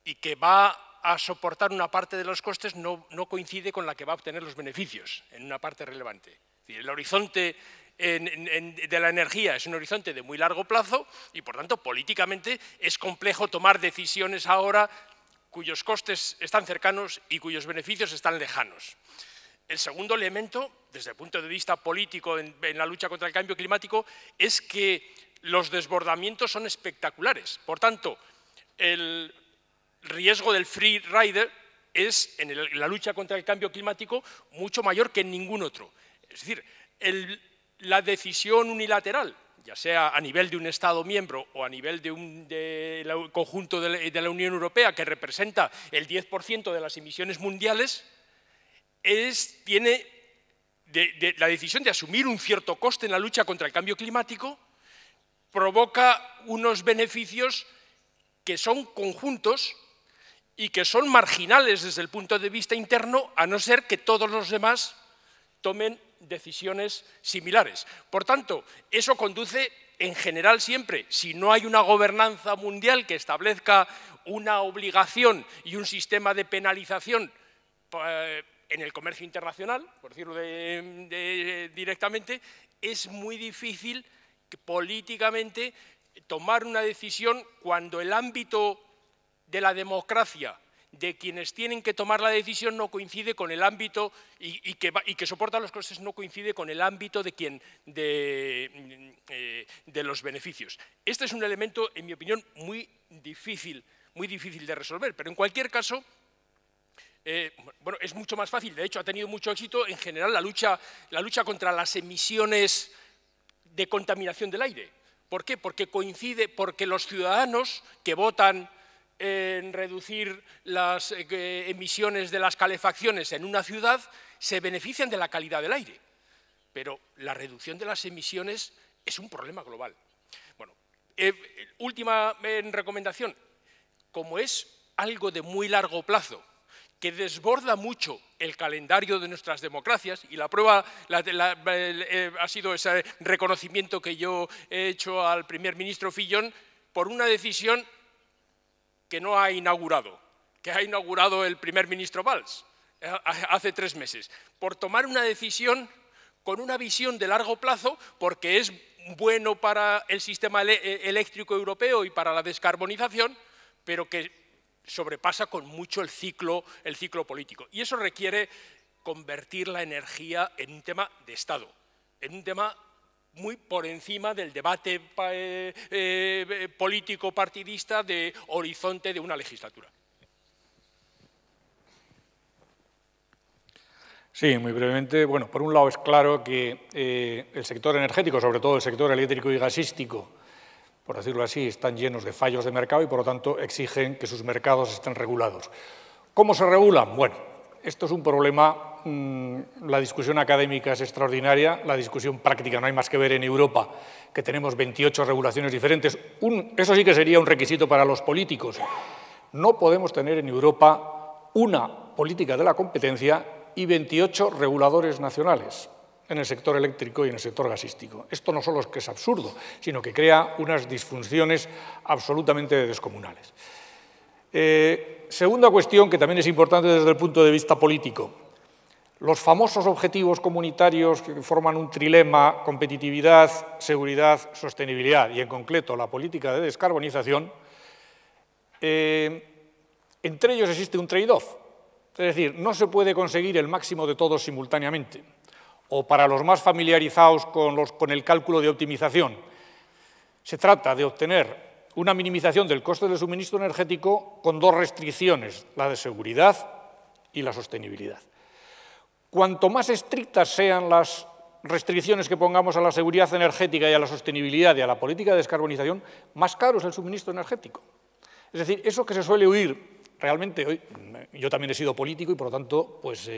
y que va a soportar una parte de los costes no coincide con la que va a obtener los beneficios en una parte relevante. Es decir, el horizonte de la energía es un horizonte de muy largo plazo y, por tanto, políticamente es complejo tomar decisiones ahora cuyos costes están cercanos y cuyos beneficios están lejanos. El segundo elemento, desde el punto de vista político en la lucha contra el cambio climático, es que los desbordamientos son espectaculares. Por tanto, el riesgo del free rider es, en la lucha contra el cambio climático, mucho mayor que en ningún otro. Es decir, la decisión unilateral, ya sea a nivel de un Estado miembro o a nivel del conjunto de la Unión Europea, que representa el 10% de las emisiones mundiales, tiene la decisión de asumir un cierto coste en la lucha contra el cambio climático, provoca unos beneficios que son conjuntos y que son marginales desde el punto de vista interno, a no ser que todos los demás tomen decisiones similares. Por tanto, eso conduce en general siempre, si no hay una gobernanza mundial que establezca una obligación y un sistema de penalización en el comercio internacional, por decirlo directamente, es muy difícil políticamente tomar una decisión cuando el ámbito de la democracia de quienes tienen que tomar la decisión no coincide con el ámbito y que soporta los costes no coincide con el ámbito de los beneficios. Este es un elemento, en mi opinión, muy difícil de resolver, pero en cualquier caso, bueno, es mucho más fácil. De hecho, ha tenido mucho éxito en general la lucha contra las emisiones de contaminación del aire. ¿Por qué? Porque los ciudadanos que votan en reducir las emisiones de las calefacciones en una ciudad se benefician de la calidad del aire. Pero la reducción de las emisiones es un problema global. Bueno, última recomendación. Como es algo de muy largo plazo, que desborda mucho el calendario de nuestras democracias, y la prueba ha sido ese reconocimiento que yo he hecho al primer ministro Fillon por una decisión que no ha inaugurado, que ha inaugurado el primer ministro Valls hace 3 meses, por tomar una decisión con una visión de largo plazo, porque es bueno para el sistema eléctrico europeo y para la descarbonización, pero que sobrepasa con mucho el ciclo político. Y eso requiere convertir la energía en un tema de Estado, en un tema muy por encima del debate político partidista de horizonte de una legislatura. Sí, muy brevemente. Bueno, por un lado es claro que el sector energético, sobre todo el sector eléctrico y gasístico, por decirlo así, están llenos de fallos de mercado y, por lo tanto, exigen que sus mercados estén regulados. ¿Cómo se regulan? Bueno, esto es un problema. La discusión académica es extraordinaria, la discusión práctica no hay más que ver en Europa, que tenemos 28 regulaciones diferentes. Eso sí que sería un requisito para los políticos. No podemos tener en Europa una política de la competencia y 28 reguladores nacionales en el sector eléctrico y en el sector gasístico. Esto no solo es que es absurdo, sino que crea unas disfunciones absolutamente descomunales. Segunda cuestión, que también es importante desde el punto de vista político. Los famosos objetivos comunitarios que forman un trilema: competitividad, seguridad, sostenibilidad, y en concreto la política de descarbonización, entre ellos existe un trade-off. Es decir, no se puede conseguir el máximo de todos simultáneamente. O, para los más familiarizados con el cálculo de optimización, se trata de obtener una minimización del coste del suministro energético con 2 restricciones, la de seguridad y la sostenibilidad. Cuanto más estrictas sean las restricciones que pongamos a la seguridad energética y a la sostenibilidad y a la política de descarbonización, más caro es el suministro energético. Es decir, eso que se suele oír. Realmente, hoy, yo también he sido político y, por lo tanto, pues,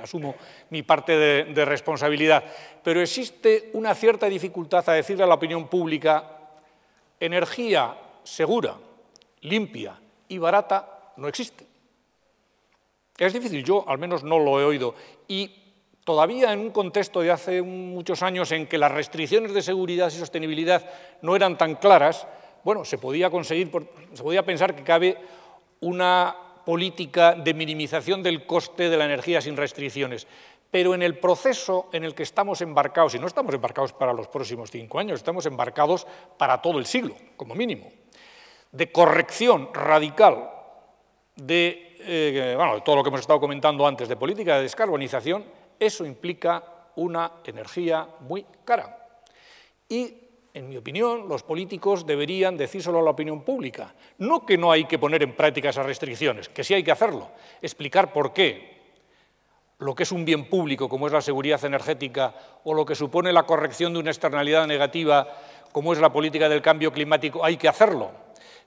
asumo mi parte de responsabilidad. Pero existe una cierta dificultad a decirle a la opinión pública: energía segura, limpia y barata no existe. Es difícil, yo al menos no lo he oído. Y todavía en un contexto de hace muchos años en que las restricciones de seguridad y sostenibilidad no eran tan claras, bueno, se podía pensar que cabe una política de minimización del coste de la energía sin restricciones. Pero en el proceso en el que estamos embarcados, y no estamos embarcados para los próximos 5 años, estamos embarcados para todo el siglo, como mínimo, de corrección radical de todo lo que hemos estado comentando antes de política de descarbonización, eso implica una energía muy cara. Y, en mi opinión, los políticos deberían decírselo a la opinión pública. No que no hay que poner en práctica esas restricciones, que sí hay que hacerlo, explicar por qué lo que es un bien público, como es la seguridad energética, o lo que supone la corrección de una externalidad negativa, como es la política del cambio climático, hay que hacerlo.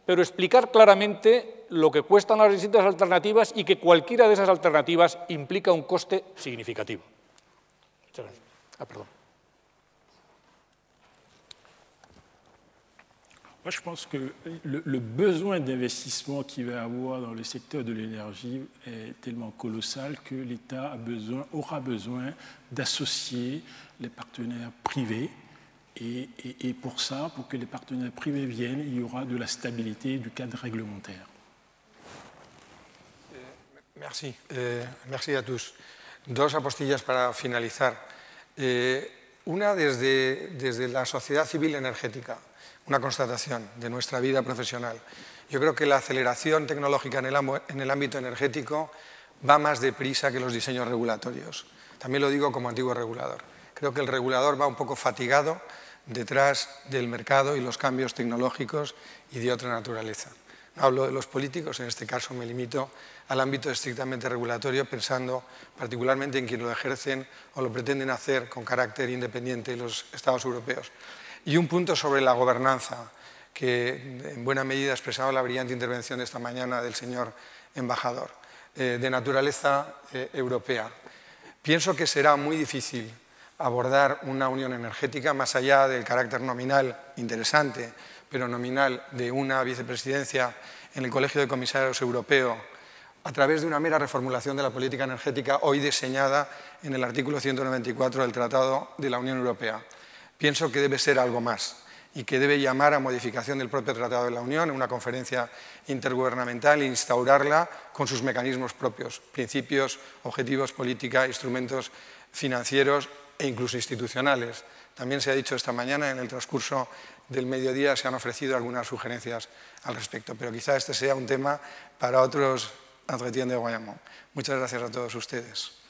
Pero explicar claramente lo que cuestan las distintas alternativas y que cualquiera de esas alternativas implica un coste significativo. Muchas gracias. Perdón. Moi, je pense que le besoin d'investissement qu'il va y avoir dans le secteur de l'énergie est tellement colossal que l'État aura besoin d'associer les partenaires privés. Et pour ça, pour que les partenaires privés viennent, il y aura de la stabilité du cadre réglementaire. Merci. Merci a tous. Dos apostillas para finalizar. Una desde la sociedad civil energética. Una constatación de nuestra vida profesional. Yo creo que la aceleración tecnológica en el ámbito energético va más deprisa que los diseños regulatorios. También lo digo como antiguo regulador. Creo que el regulador va un poco fatigado detrás del mercado y los cambios tecnológicos y de otra naturaleza. No hablo de los políticos, en este caso me limito al ámbito estrictamente regulatorio, pensando particularmente en quienes lo ejercen o lo pretenden hacer con carácter independiente los Estados europeos. Y un punto sobre la gobernanza, que en buena medida ha expresado la brillante intervención de esta mañana del señor embajador, de naturaleza europea. Pienso que será muy difícil abordar una unión energética más allá del carácter nominal, interesante, pero nominal, de una vicepresidencia en el Colegio de Comisarios Europeo, a través de una mera reformulación de la política energética hoy diseñada en el artículo 194 del Tratado de la Unión Europea. Pienso que debe ser algo más y que debe llamar a modificación del propio Tratado de la Unión en una conferencia intergubernamental e instaurarla con sus mecanismos propios, principios, objetivos, política, instrumentos financieros e incluso institucionales. También se ha dicho esta mañana, en el transcurso del mediodía se han ofrecido algunas sugerencias al respecto, pero quizá este sea un tema para otros entretiens de Guayamón. Muchas gracias a todos ustedes.